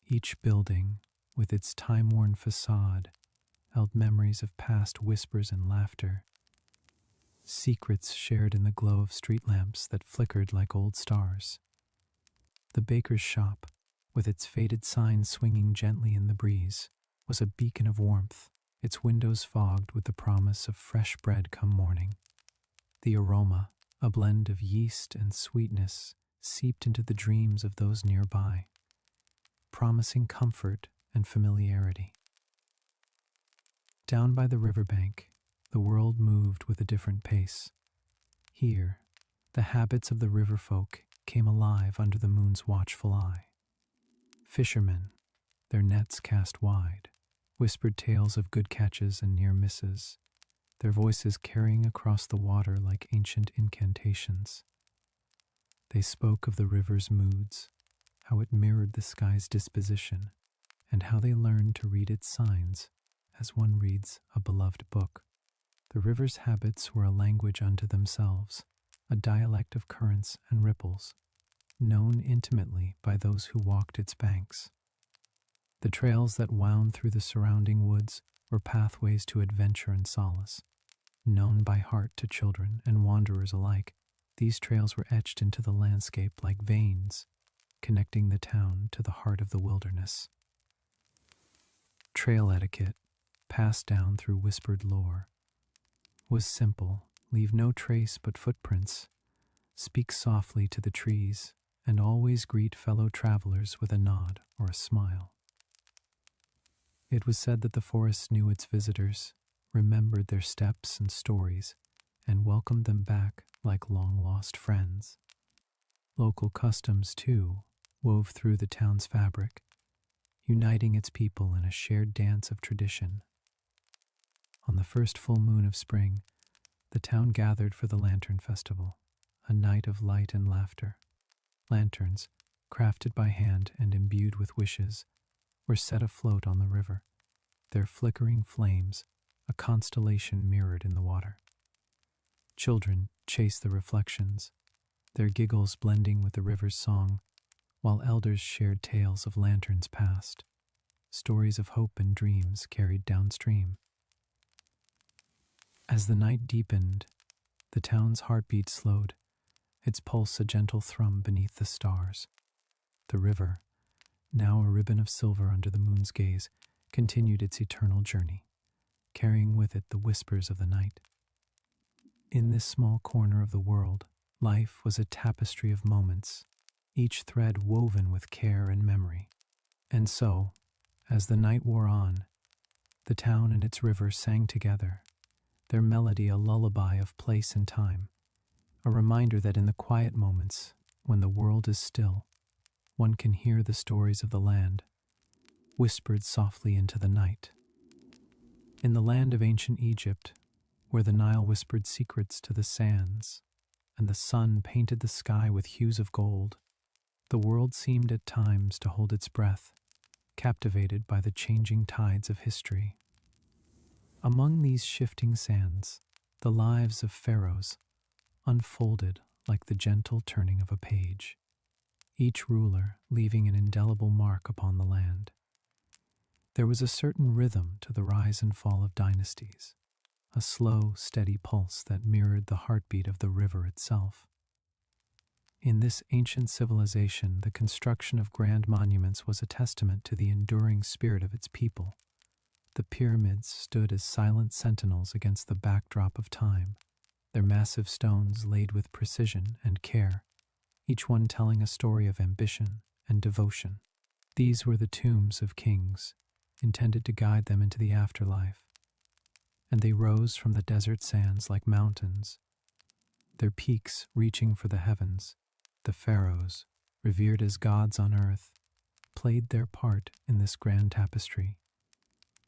Each building, with its time-worn facade, held memories of past whispers and laughter, secrets shared in the glow of street lamps that flickered like old stars. The baker's shop, with its faded sign swinging gently in the breeze, was a beacon of warmth, its windows fogged with the promise of fresh bread come morning. The aroma, a blend of yeast and sweetness, seeped into the dreams of those nearby, promising comfort and familiarity. Down by the riverbank, the world moved with a different pace. Here, the habits of the river folk came alive under the moon's watchful eye. Fishermen, their nets cast wide, whispered tales of good catches and near misses, their voices carrying across the water like ancient incantations. They spoke of the river's moods, how it mirrored the sky's disposition, and how they learned to read its signs as one reads a beloved book. The river's habits were a language unto themselves, a dialect of currents and ripples, known intimately by those who walked its banks. The trails that wound through the surrounding woods were pathways to adventure and solace. Known by heart to children and wanderers alike, these trails were etched into the landscape like veins, connecting the town to the heart of the wilderness. Trail etiquette, passed down through whispered lore, was simple: leave no trace but footprints, speak softly to the trees, and always greet fellow travelers with a nod or a smile. It was said that the forest knew its visitors, remembered their steps and stories, and welcomed them back like long-lost friends. Local customs, too, wove through the town's fabric, uniting its people in a shared dance of tradition. On the first full moon of spring, the town gathered for the Lantern Festival, a night of light and laughter. Lanterns, crafted by hand and imbued with wishes, were set afloat on the river, their flickering flames a constellation mirrored in the water. Children chased the reflections, their giggles blending with the river's song, while elders shared tales of lanterns past, stories of hope and dreams carried downstream. As the night deepened, the town's heartbeat slowed, its pulse a gentle thrum beneath the stars. The river, now a ribbon of silver under the moon's gaze, continued its eternal journey, carrying with it the whispers of the night. In this small corner of the world, life was a tapestry of moments, each thread woven with care and memory. And so, as the night wore on, the town and its river sang together, their melody a lullaby of place and time, a reminder that in the quiet moments, when the world is still, one can hear the stories of the land, whispered softly into the night. In the land of ancient Egypt, where the Nile whispered secrets to the sands, and the sun painted the sky with hues of gold, the world seemed at times to hold its breath, captivated by the changing tides of history. Among these shifting sands, the lives of pharaohs unfolded like the gentle turning of a page, each ruler leaving an indelible mark upon the land. There was a certain rhythm to the rise and fall of dynasties, a slow, steady pulse that mirrored the heartbeat of the river itself. In this ancient civilization, the construction of grand monuments was a testament to the enduring spirit of its people. The pyramids stood as silent sentinels against the backdrop of time, their massive stones laid with precision and care, each one telling a story of ambition and devotion. These were the tombs of kings, intended to guide them into the afterlife, and they rose from the desert sands like mountains, their peaks reaching for the heavens. The pharaohs, revered as gods on earth, played their part in this grand tapestry,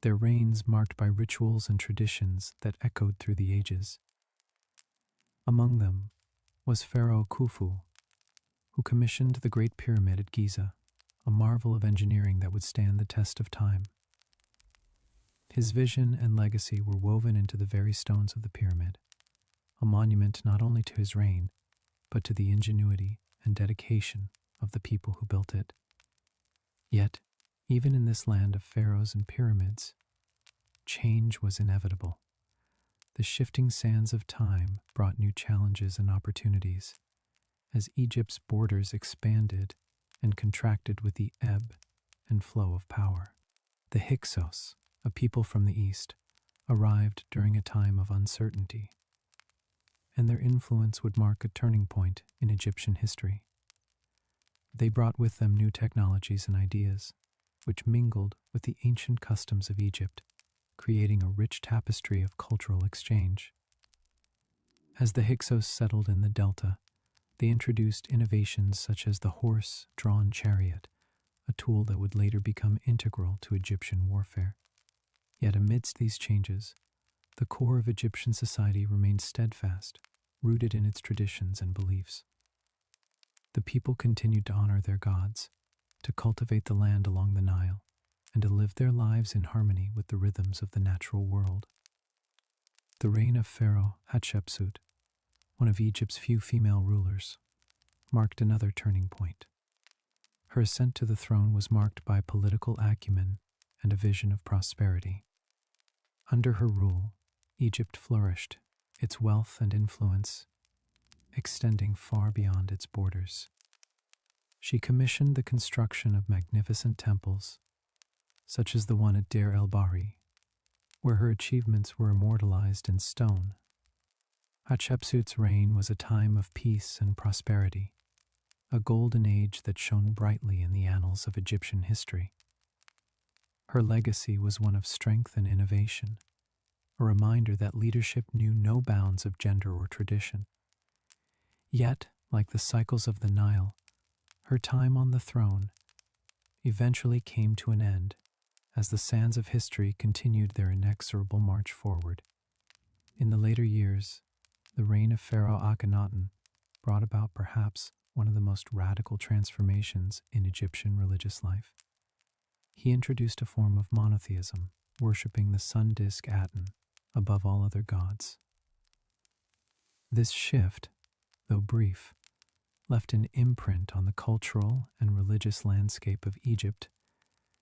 their reigns marked by rituals and traditions that echoed through the ages. Among them was Pharaoh Khufu, who commissioned the Great Pyramid at Giza, a marvel of engineering that would stand the test of time. His vision and legacy were woven into the very stones of the pyramid, a monument not only to his reign, but to the ingenuity and dedication of the people who built it. Yet, even in this land of pharaohs and pyramids, change was inevitable. The shifting sands of time brought new challenges and opportunities. As Egypt's borders expanded and contracted with the ebb and flow of power. The Hyksos, a people from the east, arrived during a time of uncertainty, and their influence would mark a turning point in Egyptian history. They brought with them new technologies and ideas, which mingled with the ancient customs of Egypt, creating a rich tapestry of cultural exchange. As the Hyksos settled in the delta, they introduced innovations such as the horse-drawn chariot, a tool that would later become integral to Egyptian warfare. Yet amidst these changes, the core of Egyptian society remained steadfast, rooted in its traditions and beliefs. The people continued to honor their gods, to cultivate the land along the Nile, and to live their lives in harmony with the rhythms of the natural world. The reign of Pharaoh Hatshepsut, one of Egypt's few female rulers, marked another turning point. Her ascent to the throne was marked by political acumen and a vision of prosperity. Under her rule, Egypt flourished, its wealth and influence extending far beyond its borders. She commissioned the construction of magnificent temples, such as the one at Deir el-Bahri, where her achievements were immortalized in stone. Hatshepsut's reign was a time of peace and prosperity, a golden age that shone brightly in the annals of Egyptian history. Her legacy was one of strength and innovation, a reminder that leadership knew no bounds of gender or tradition. Yet, like the cycles of the Nile, her time on the throne eventually came to an end as the sands of history continued their inexorable march forward. In the later years, the reign of Pharaoh Akhenaten brought about perhaps one of the most radical transformations in Egyptian religious life. He introduced a form of monotheism, worshipping the sun disk Aten above all other gods. This shift, though brief, left an imprint on the cultural and religious landscape of Egypt,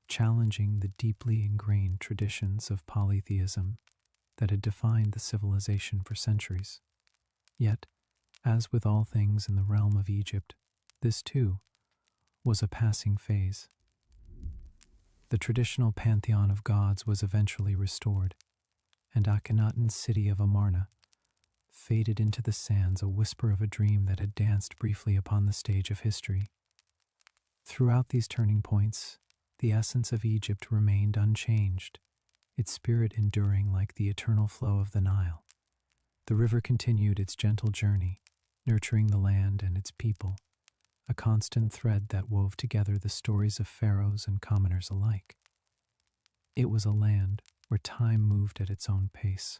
challenging the deeply ingrained traditions of polytheism that had defined the civilization for centuries. Yet, as with all things in the realm of Egypt, this too was a passing phase. The traditional pantheon of gods was eventually restored, and Akhenaten's city of Amarna faded into the sands, a whisper of a dream that had danced briefly upon the stage of history. Throughout these turning points, the essence of Egypt remained unchanged, its spirit enduring like the eternal flow of the Nile. The river continued its gentle journey, nurturing the land and its people, a constant thread that wove together the stories of pharaohs and commoners alike. It was a land where time moved at its own pace,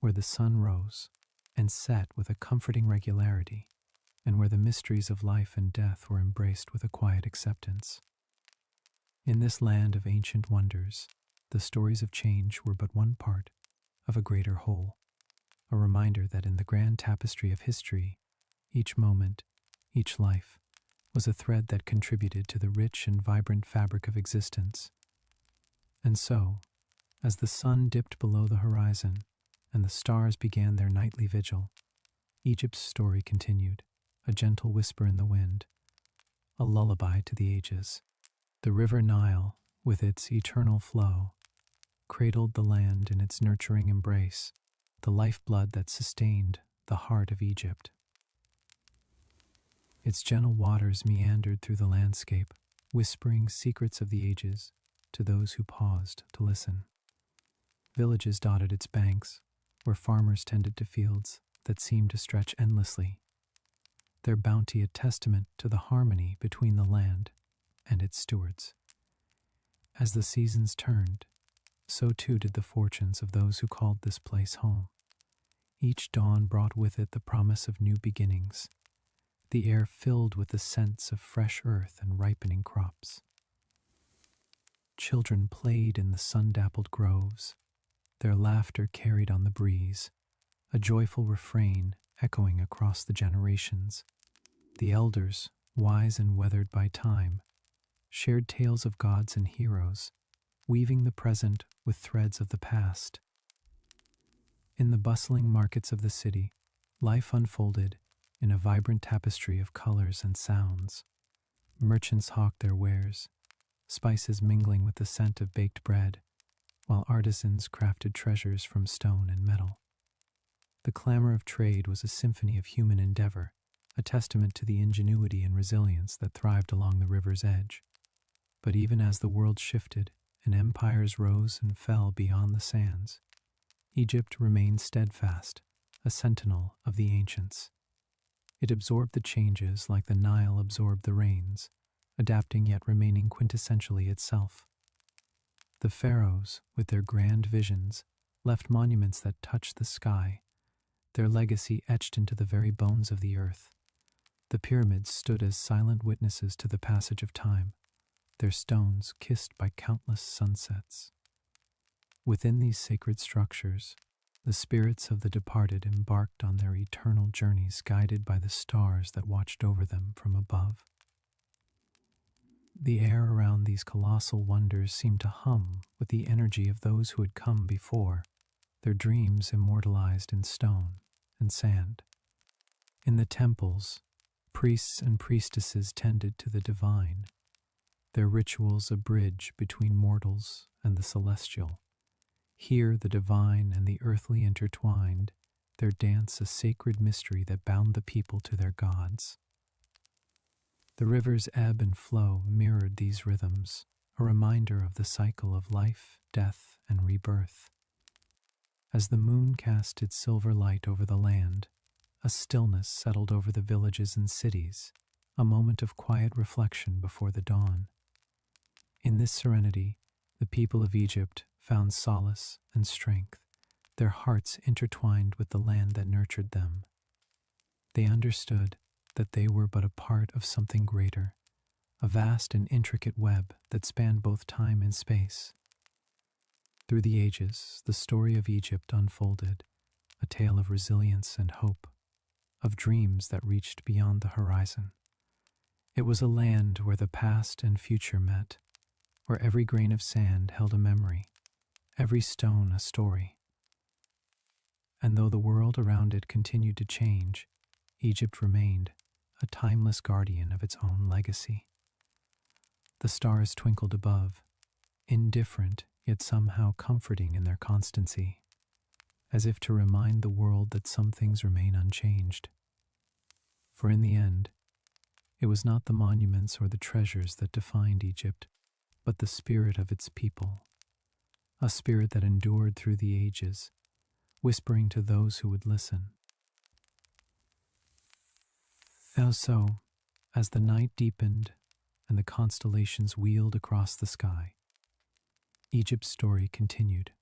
where the sun rose and set with a comforting regularity, and where the mysteries of life and death were embraced with a quiet acceptance. In this land of ancient wonders, the stories of change were but one part of a greater whole, a reminder that in the grand tapestry of history, each moment, each life, was a thread that contributed to the rich and vibrant fabric of existence. And so, as the sun dipped below the horizon and the stars began their nightly vigil, Egypt's story continued, a gentle whisper in the wind, a lullaby to the ages. The river Nile, with its eternal flow, cradled the land in its nurturing embrace, the lifeblood that sustained the heart of Egypt. Its gentle waters meandered through the landscape, whispering secrets of the ages to those who paused to listen. Villages dotted its banks, where farmers tended to fields that seemed to stretch endlessly, their bounty a testament to the harmony between the land and its stewards. As the seasons turned, so too did the fortunes of those who called this place home. Each dawn brought with it the promise of new beginnings, the air filled with the scents of fresh earth and ripening crops. Children played in the sun-dappled groves, their laughter carried on the breeze, a joyful refrain echoing across the generations. The elders, wise and weathered by time, shared tales of gods and heroes, weaving the present with threads of the past. In the bustling markets of the city, life unfolded in a vibrant tapestry of colors and sounds. Merchants hawked their wares, spices mingling with the scent of baked bread, while artisans crafted treasures from stone and metal. The clamor of trade was a symphony of human endeavor, a testament to the ingenuity and resilience that thrived along the river's edge. But even as the world shifted and empires rose and fell beyond the sands, Egypt remained steadfast, a sentinel of the ancients. It absorbed the changes like the Nile absorbed the rains, adapting yet remaining quintessentially itself. The pharaohs, with their grand visions, left monuments that touched the sky, their legacy etched into the very bones of the earth. The pyramids stood as silent witnesses to the passage of time, their stones kissed by countless sunsets. Within these sacred structures, the spirits of the departed embarked on their eternal journeys guided by the stars that watched over them from above. The air around these colossal wonders seemed to hum with the energy of those who had come before, their dreams immortalized in stone and sand. In the temples, priests and priestesses tended to the divine, their rituals a bridge between mortals and the celestial. Here the divine and the earthly intertwined, their dance a sacred mystery that bound the people to their gods. The river's ebb and flow mirrored these rhythms, a reminder of the cycle of life, death, and rebirth. As the moon cast its silver light over the land, a stillness settled over the villages and cities, a moment of quiet reflection before the dawn. In this serenity, the people of Egypt found solace and strength, their hearts intertwined with the land that nurtured them. They understood that they were but a part of something greater, a vast and intricate web that spanned both time and space. Through the ages, the story of Egypt unfolded, a tale of resilience and hope, of dreams that reached beyond the horizon. It was a land where the past and future met, where every grain of sand held a memory, every stone a story. And though the world around it continued to change, Egypt remained a timeless guardian of its own legacy. The stars twinkled above, indifferent yet somehow comforting in their constancy, as if to remind the world that some things remain unchanged. For in the end, it was not the monuments or the treasures that defined Egypt, but the spirit of its people, a spirit that endured through the ages, whispering to those who would listen. So, as the night deepened and the constellations wheeled across the sky, Egypt's story continued,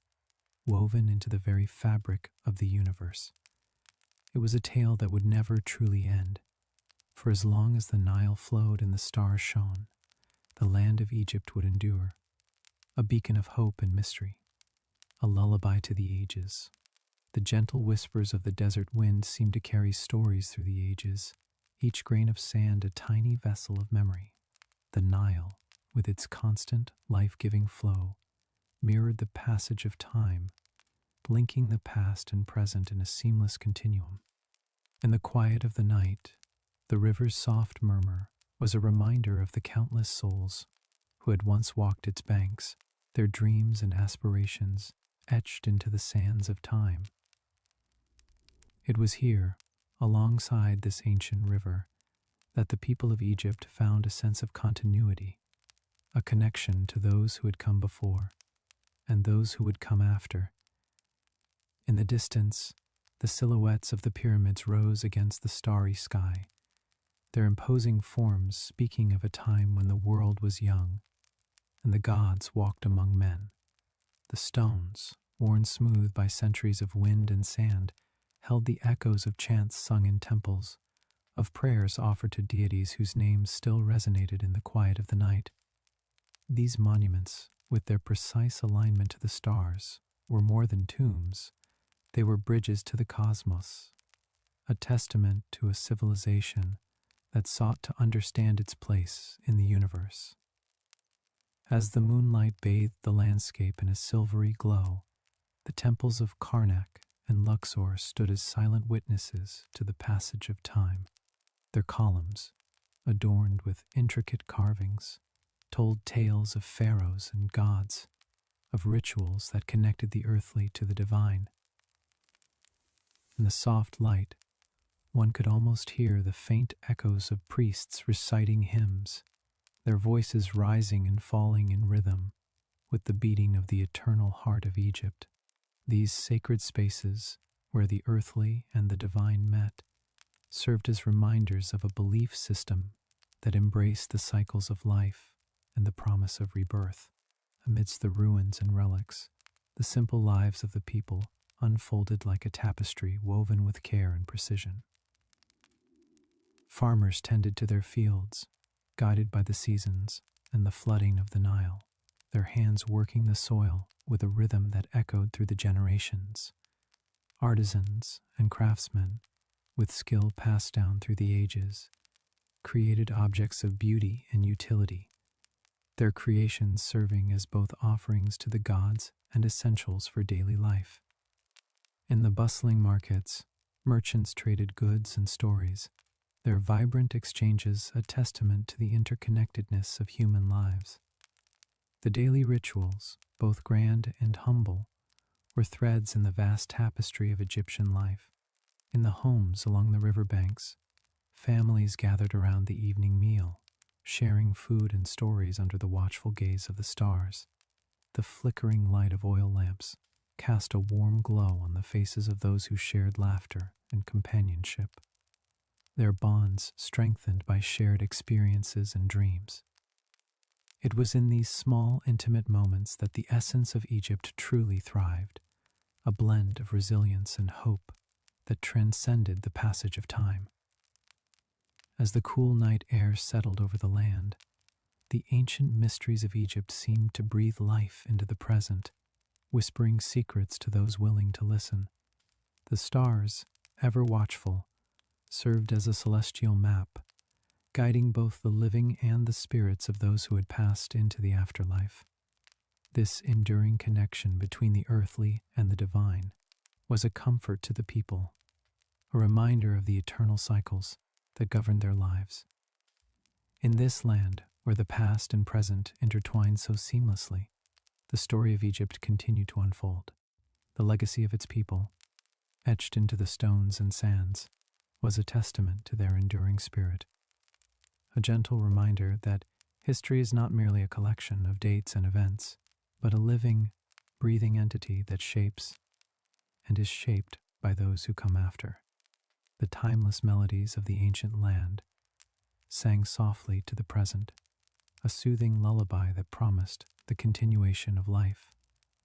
woven into the very fabric of the universe. It was a tale that would never truly end, for as long as the Nile flowed and the stars shone, the land of Egypt would endure, a beacon of hope and mystery, a lullaby to the ages. The gentle whispers of the desert wind seemed to carry stories through the ages, each grain of sand a tiny vessel of memory. The Nile, with its constant, life-giving flow, mirrored the passage of time, linking the past and present in a seamless continuum. In the quiet of the night, the river's soft murmur was a reminder of the countless souls who had once walked its banks, their dreams and aspirations etched into the sands of time. It was here, alongside this ancient river, that the people of Egypt found a sense of continuity, a connection to those who had come before and those who would come after. In the distance, the silhouettes of the pyramids rose against the starry sky, their imposing forms speaking of a time when the world was young and the gods walked among men. The stones, worn smooth by centuries of wind and sand, held the echoes of chants sung in temples, of prayers offered to deities whose names still resonated in the quiet of the night. These monuments, with their precise alignment to the stars, were more than tombs. They were bridges to the cosmos, a testament to a civilization that sought to understand its place in the universe. As the moonlight bathed the landscape in a silvery glow, the temples of Karnak and Luxor stood as silent witnesses to the passage of time. Their columns, adorned with intricate carvings, told tales of pharaohs and gods, of rituals that connected the earthly to the divine. In the soft light, one could almost hear the faint echoes of priests reciting hymns, their voices rising and falling in rhythm with the beating of the eternal heart of Egypt. These sacred spaces, where the earthly and the divine met, served as reminders of a belief system that embraced the cycles of life and the promise of rebirth. Amidst the ruins and relics, the simple lives of the people unfolded like a tapestry woven with care and precision. Farmers tended to their fields, guided by the seasons and the flooding of the Nile, their hands working the soil with a rhythm that echoed through the generations. Artisans and craftsmen, with skill passed down through the ages, created objects of beauty and utility, their creations serving as both offerings to the gods and essentials for daily life. In the bustling markets, merchants traded goods and stories, their vibrant exchanges a testament to the interconnectedness of human lives. The daily rituals, both grand and humble, were threads in the vast tapestry of Egyptian life. In the homes along the riverbanks, families gathered around the evening meal, sharing food and stories under the watchful gaze of the stars. The flickering light of oil lamps cast a warm glow on the faces of those who shared laughter and companionship, their bonds strengthened by shared experiences and dreams. It was in these small, intimate moments that the essence of Egypt truly thrived, a blend of resilience and hope that transcended the passage of time. As the cool night air settled over the land, the ancient mysteries of Egypt seemed to breathe life into the present, whispering secrets to those willing to listen. The stars, ever watchful, served as a celestial map, guiding both the living and the spirits of those who had passed into the afterlife. This enduring connection between the earthly and the divine was a comfort to the people, a reminder of the eternal cycles that governed their lives. In this land, where the past and present intertwined so seamlessly, the story of Egypt continued to unfold. The legacy of its people, etched into the stones and sands, was a testament to their enduring spirit, a gentle reminder that history is not merely a collection of dates and events, but a living, breathing entity that shapes and is shaped by those who come after. The timeless melodies of the ancient land sang softly to the present, a soothing lullaby that promised the continuation of life,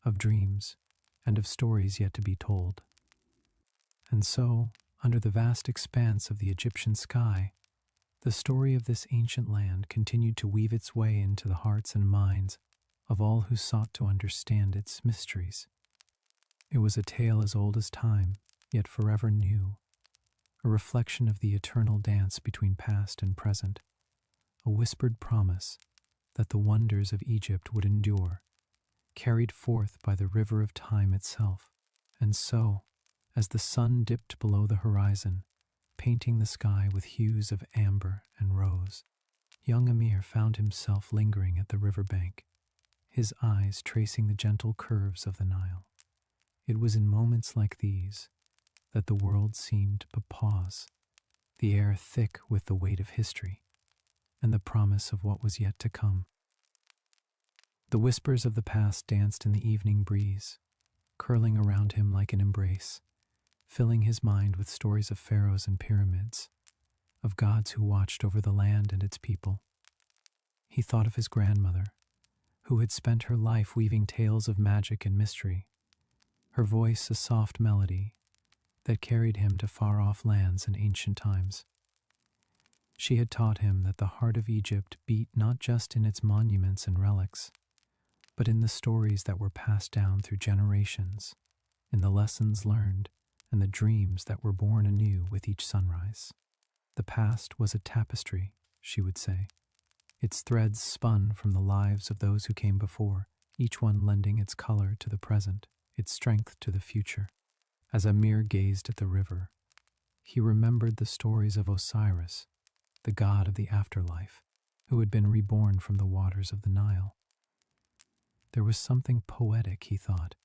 of dreams, and of stories yet to be told. And so, under the vast expanse of the Egyptian sky, the story of this ancient land continued to weave its way into the hearts and minds of all who sought to understand its mysteries. It was a tale as old as time, yet forever new, a reflection of the eternal dance between past and present, a whispered promise that the wonders of Egypt would endure, carried forth by the river of time itself. And so, as the sun dipped below the horizon, painting the sky with hues of amber and rose, young Amir found himself lingering at the river bank, his eyes tracing the gentle curves of the Nile. It was in moments like these that the world seemed to pause, the air thick with the weight of history and the promise of what was yet to come. The whispers of the past danced in the evening breeze, curling around him like an embrace, filling his mind with stories of pharaohs and pyramids, of gods who watched over the land and its people. He thought of his grandmother, who had spent her life weaving tales of magic and mystery, her voice a soft melody that carried him to far-off lands in ancient times. She had taught him that the heart of Egypt beat not just in its monuments and relics, but in the stories that were passed down through generations, in the lessons learned, and the dreams that were born anew with each sunrise. The past was a tapestry, she would say, its threads spun from the lives of those who came before, each one lending its color to the present, its strength to the future. As Amir gazed at the river, he remembered the stories of Osiris, the god of the afterlife, who had been reborn from the waters of the Nile. There was something poetic, he thought,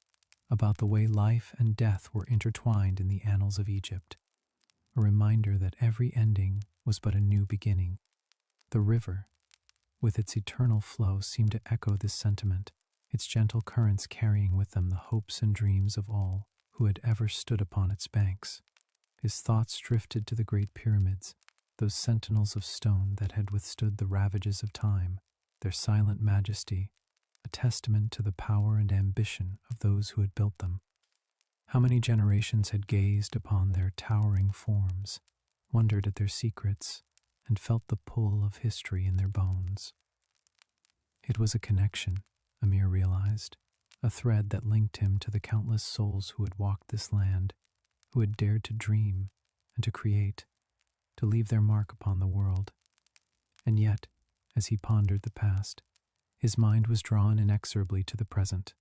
about the way life and death were intertwined in the annals of Egypt, a reminder that every ending was but a new beginning. The river, with its eternal flow, seemed to echo this sentiment, its gentle currents carrying with them the hopes and dreams of all who had ever stood upon its banks. His thoughts drifted to the great pyramids, those sentinels of stone that had withstood the ravages of time, their silent majesty, a testament to the power and ambition of those who had built them. How many generations had gazed upon their towering forms, wondered at their secrets, and felt the pull of history in their bones. It was a connection, Amir realized, a thread that linked him to the countless souls who had walked this land, who had dared to dream and to create, to leave their mark upon the world. And yet, as he pondered the past, his mind was drawn inexorably to the present,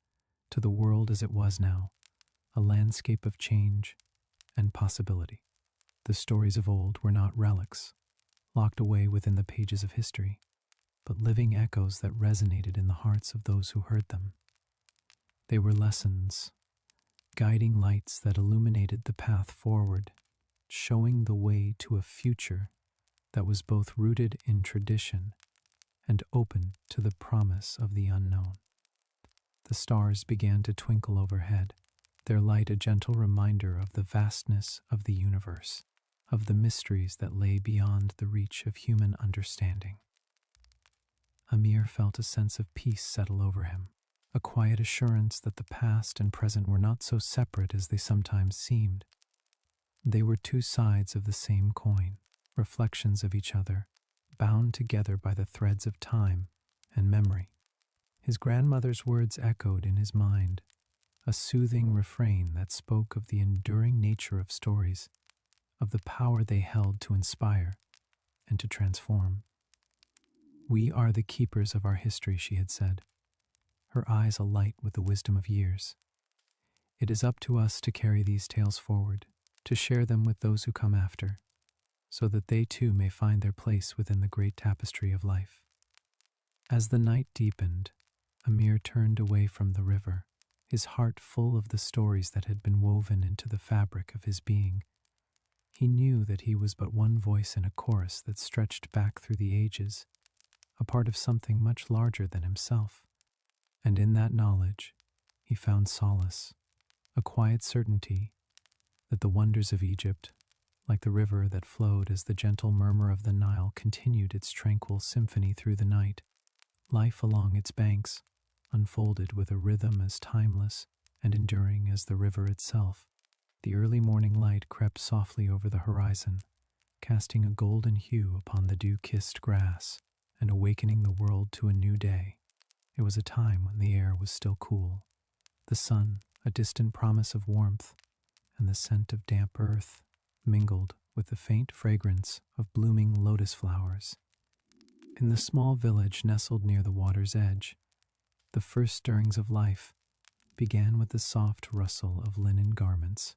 to the world as it was now, a landscape of change and possibility. The stories of old were not relics, locked away within the pages of history, but living echoes that resonated in the hearts of those who heard them. They were lessons, guiding lights that illuminated the path forward, showing the way to a future that was both rooted in tradition and open to the promise of the unknown. The stars began to twinkle overhead, their light a gentle reminder of the vastness of the universe, of the mysteries that lay beyond the reach of human understanding. Amir felt a sense of peace settle over him, a quiet assurance that the past and present were not so separate as they sometimes seemed. They were two sides of the same coin, reflections of each other, bound together by the threads of time and memory. His grandmother's words echoed in his mind, a soothing refrain that spoke of the enduring nature of stories, of the power they held to inspire and to transform. "We are the keepers of our history," she had said, her eyes alight with the wisdom of years. "It is up to us to carry these tales forward, to share them with those who come after, so that they too may find their place within the great tapestry of life." As the night deepened, Amir turned away from the river, his heart full of the stories that had been woven into the fabric of his being. He knew that he was but one voice in a chorus that stretched back through the ages, a part of something much larger than himself. And in that knowledge, he found solace, a quiet certainty that the wonders of Egypt, like the river that flowed as the gentle murmur of the Nile continued its tranquil symphony through the night, life along its banks unfolded with a rhythm as timeless and enduring as the river itself. The early morning light crept softly over the horizon, casting a golden hue upon the dew-kissed grass and awakening the world to a new day. It was a time when the air was still cool, the sun a distant promise of warmth, and the scent of damp earth mingled with the faint fragrance of blooming lotus flowers. In the small village nestled near the water's edge, the first stirrings of life began with the soft rustle of linen garments.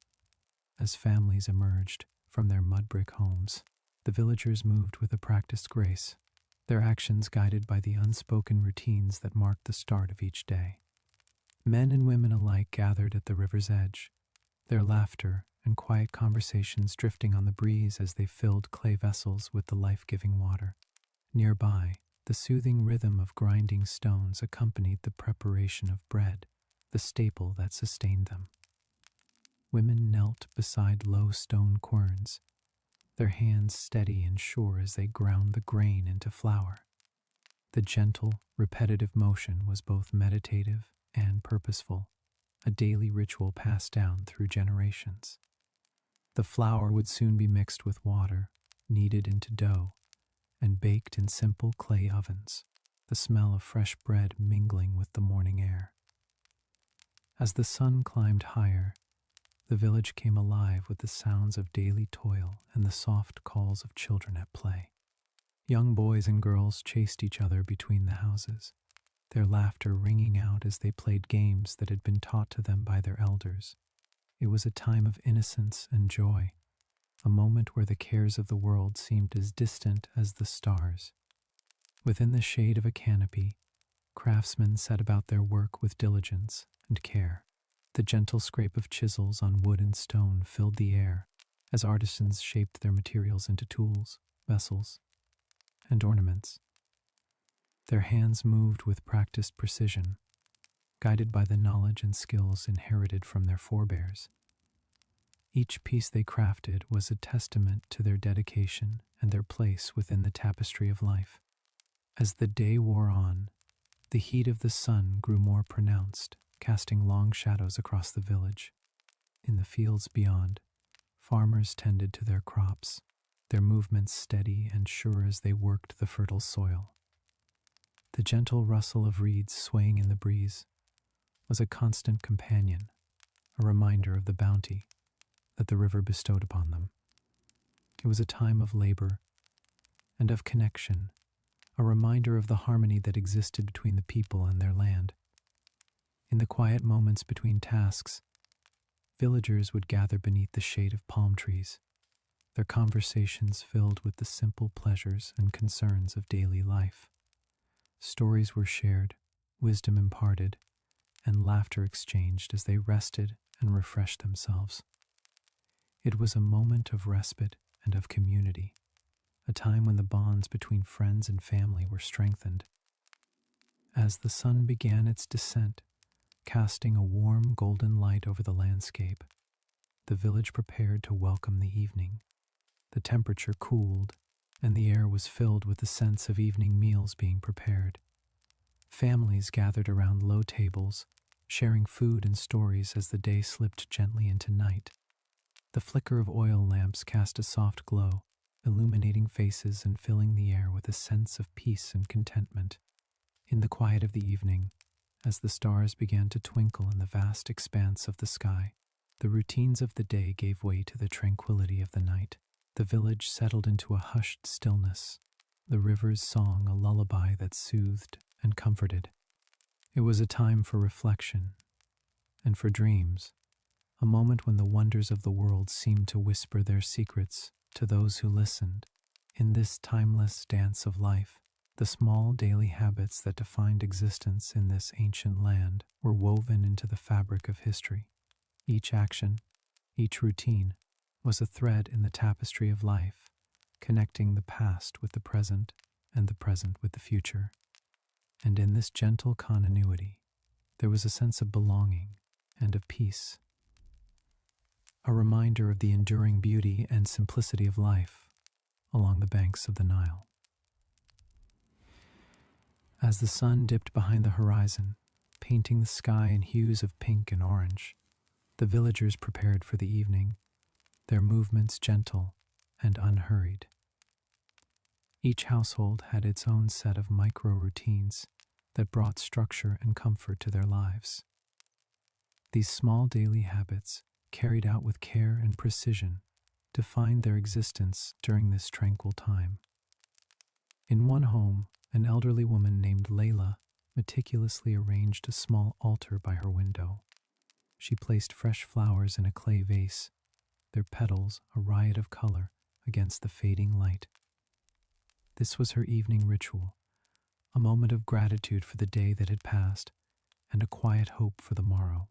As families emerged from their mud-brick homes, the villagers moved with a practiced grace, their actions guided by the unspoken routines that marked the start of each day. Men and women alike gathered at the river's edge, their laughter and quiet conversations drifting on the breeze as they filled clay vessels with the life-giving water. Nearby, the soothing rhythm of grinding stones accompanied the preparation of bread, the staple that sustained them. Women knelt beside low stone querns, their hands steady and sure as they ground the grain into flour. The gentle, repetitive motion was both meditative and purposeful, a daily ritual passed down through generations. The flour would soon be mixed with water, kneaded into dough, and baked in simple clay ovens, the smell of fresh bread mingling with the morning air. As the sun climbed higher, the village came alive with the sounds of daily toil and the soft calls of children at play. Young boys and girls chased each other between the houses, their laughter ringing out as they played games that had been taught to them by their elders. It was a time of innocence and joy, a moment where the cares of the world seemed as distant as the stars. Within the shade of a canopy, craftsmen set about their work with diligence and care. The gentle scrape of chisels on wood and stone filled the air as artisans shaped their materials into tools, vessels, and ornaments. Their hands moved with practiced precision, guided by the knowledge and skills inherited from their forebears. Each piece they crafted was a testament to their dedication and their place within the tapestry of life. As the day wore on, the heat of the sun grew more pronounced, casting long shadows across the village. In the fields beyond, farmers tended to their crops, their movements steady and sure as they worked the fertile soil. The gentle rustle of reeds swaying in the breeze was a constant companion, a reminder of the bounty that the river bestowed upon them. It was a time of labor and of connection, a reminder of the harmony that existed between the people and their land. In the quiet moments between tasks, villagers would gather beneath the shade of palm trees, their conversations filled with the simple pleasures and concerns of daily life. Stories were shared, wisdom imparted, and laughter exchanged as they rested and refreshed themselves. It was a moment of respite and of community, a time when the bonds between friends and family were strengthened. As the sun began its descent, casting a warm golden light over the landscape, the village prepared to welcome the evening. The temperature cooled, and the air was filled with the sense of evening meals being prepared. Families gathered around low tables, sharing food and stories as the day slipped gently into night. The flicker of oil lamps cast a soft glow, illuminating faces and filling the air with a sense of peace and contentment. In the quiet of the evening, as the stars began to twinkle in the vast expanse of the sky, the routines of the day gave way to the tranquility of the night. The village settled into a hushed stillness, the river's song a lullaby that soothed and comforted. It was a time for reflection and for dreams, a moment when the wonders of the world seemed to whisper their secrets to those who listened. In this timeless dance of life, the small daily habits that defined existence in this ancient land were woven into the fabric of history. Each action, each routine, was a thread in the tapestry of life, connecting the past with the present and the present with the future. And in this gentle continuity, there was a sense of belonging and of peace, a reminder of the enduring beauty and simplicity of life along the banks of the Nile. As the sun dipped behind the horizon, painting the sky in hues of pink and orange, the villagers prepared for the evening, their movements gentle and unhurried. Each household had its own set of micro-routines that brought structure and comfort to their lives. These small daily habits, carried out with care and precision, defined their existence during this tranquil time. In one home, an elderly woman named Layla meticulously arranged a small altar by her window. She placed fresh flowers in a clay vase, their petals a riot of color against the fading light. This was her evening ritual, a moment of gratitude for the day that had passed and a quiet hope for the morrow.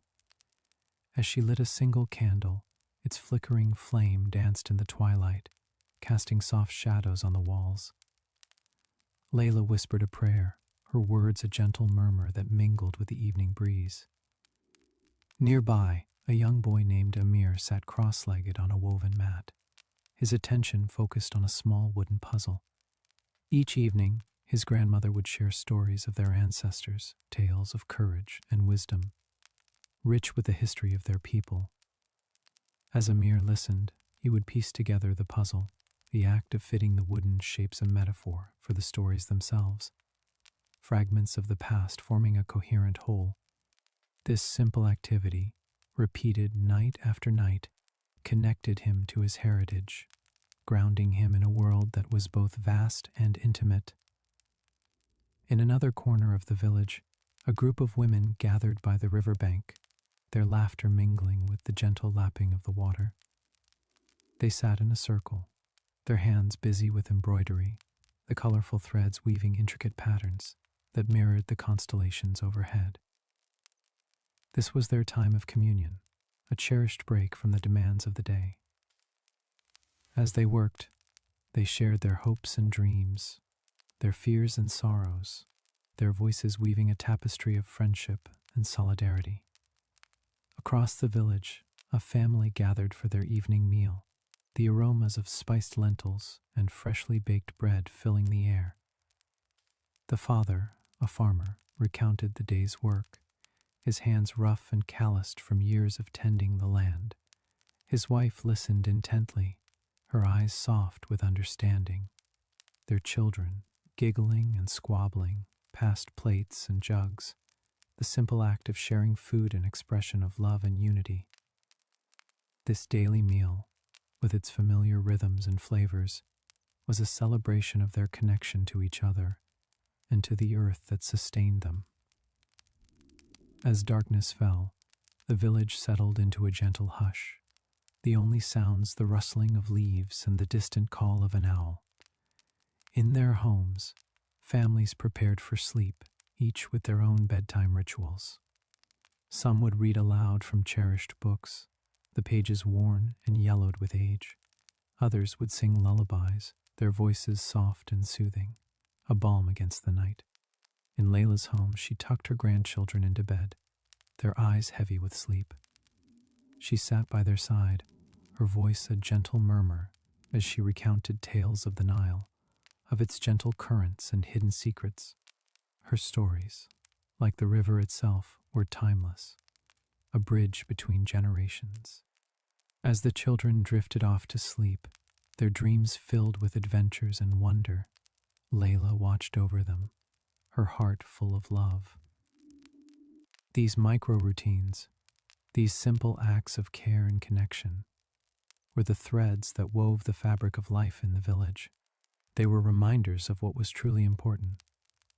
As she lit a single candle, its flickering flame danced in the twilight, casting soft shadows on the walls. Layla whispered a prayer, her words a gentle murmur that mingled with the evening breeze. Nearby, a young boy named Amir sat cross-legged on a woven mat, his attention focused on a small wooden puzzle. Each evening, his grandmother would share stories of their ancestors, tales of courage and wisdom, rich with the history of their people. As Amir listened, he would piece together the puzzle, the act of fitting the wooden shapes a metaphor for the stories themselves, fragments of the past forming a coherent whole. This simple activity, repeated night after night, connected him to his heritage, grounding him in a world that was both vast and intimate. In another corner of the village, a group of women gathered by the riverbank, their laughter mingling with the gentle lapping of the water. They sat in a circle, their hands busy with embroidery, the colorful threads weaving intricate patterns that mirrored the constellations overhead. This was their time of communion, a cherished break from the demands of the day. As they worked, they shared their hopes and dreams, their fears and sorrows, their voices weaving a tapestry of friendship and solidarity. Across the village, a family gathered for their evening meal, the aromas of spiced lentils and freshly baked bread filling the air. The father, a farmer, recounted the day's work, his hands rough and calloused from years of tending the land. His wife listened intently, her eyes soft with understanding. Their children, giggling and squabbling, passed plates and jugs, the simple act of sharing food an expression of love and unity. This daily meal, with its familiar rhythms and flavors, was a celebration of their connection to each other and to the earth that sustained them. As darkness fell, the village settled into a gentle hush, the only sounds the rustling of leaves and the distant call of an owl. In their homes, families prepared for sleep, each with their own bedtime rituals. Some would read aloud from cherished books, the pages worn and yellowed with age. Others would sing lullabies, their voices soft and soothing, a balm against the night. In Layla's home, she tucked her grandchildren into bed, their eyes heavy with sleep. She sat by their side, her voice a gentle murmur as she recounted tales of the Nile, of its gentle currents and hidden secrets. Her stories, like the river itself, were timeless, a bridge between generations. As the children drifted off to sleep, their dreams filled with adventures and wonder, Layla watched over them, her heart full of love. These micro-routines, these simple acts of care and connection, were the threads that wove the fabric of life in the village. They were reminders of what was truly important: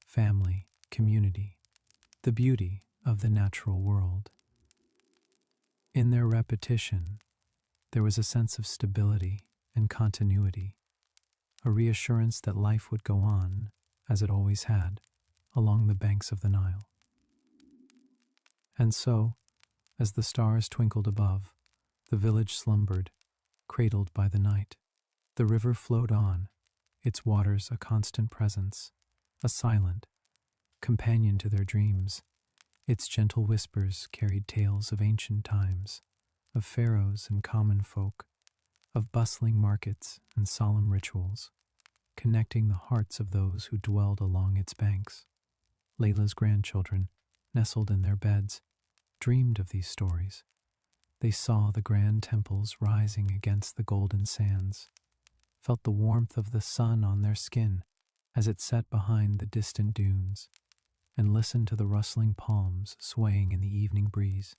family, community, the beauty of the natural world. In their repetition, there was a sense of stability and continuity, a reassurance that life would go on, as it always had, along the banks of the Nile. And so, as the stars twinkled above, the village slumbered, cradled by the night. The river flowed on, its waters a constant presence, a silent companion to their dreams. Its gentle whispers carried tales of ancient times, of pharaohs and common folk, of bustling markets and solemn rituals, connecting the hearts of those who dwelled along its banks. Layla's grandchildren, nestled in their beds, dreamed of these stories. They saw the grand temples rising against the golden sands, felt the warmth of the sun on their skin as it set behind the distant dunes, and listened to the rustling palms swaying in the evening breeze.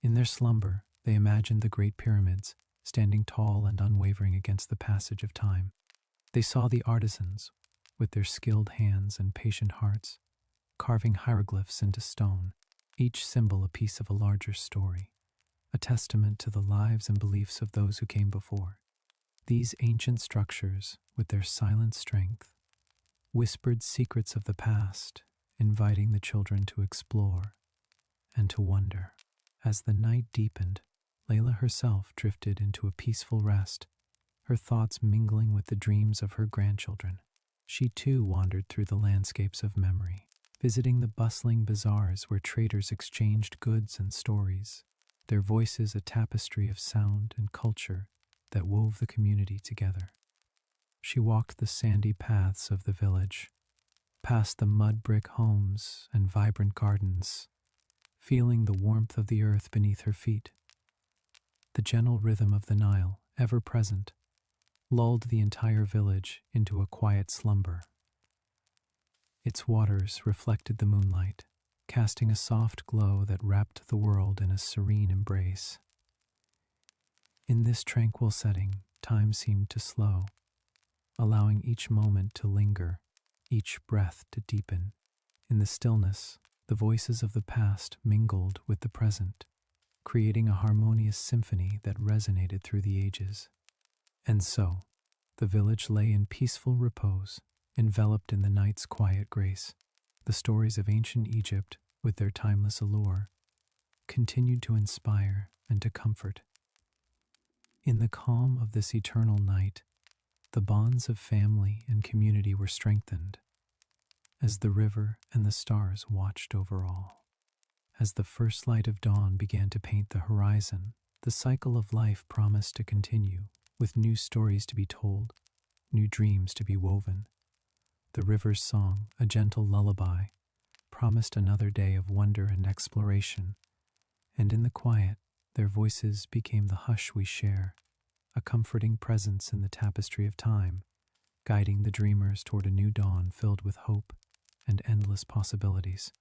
In their slumber, they imagined the great pyramids standing tall and unwavering against the passage of time. They saw the artisans, with their skilled hands and patient hearts, carving hieroglyphs into stone, each symbol a piece of a larger story, a testament to the lives and beliefs of those who came before. These ancient structures, with their silent strength, whispered secrets of the past, inviting the children to explore and to wonder. As the night deepened, Layla herself drifted into a peaceful rest, her thoughts mingling with the dreams of her grandchildren. She too wandered through the landscapes of memory, visiting the bustling bazaars where traders exchanged goods and stories, their voices a tapestry of sound and culture that wove the community together. She walked the sandy paths of the village, past the mud brick homes and vibrant gardens, feeling the warmth of the earth beneath her feet. The gentle rhythm of the Nile, ever present, lulled the entire village into a quiet slumber. Its waters reflected the moonlight, casting a soft glow that wrapped the world in a serene embrace. In this tranquil setting, time seemed to slow, allowing each moment to linger, each breath to deepen. In the stillness, the voices of the past mingled with the present, creating a harmonious symphony that resonated through the ages. And so, the village lay in peaceful repose, enveloped in the night's quiet grace. The stories of ancient Egypt, with their timeless allure, continued to inspire and to comfort. In the calm of this eternal night, the bonds of family and community were strengthened as the river and the stars watched over all. As the first light of dawn began to paint the horizon, the cycle of life promised to continue, with new stories to be told, new dreams to be woven. The river's song, a gentle lullaby, promised another day of wonder and exploration, and in the quiet, their voices became the hush we share, a comforting presence in the tapestry of time, guiding the dreamers toward a new dawn filled with hope and endless possibilities.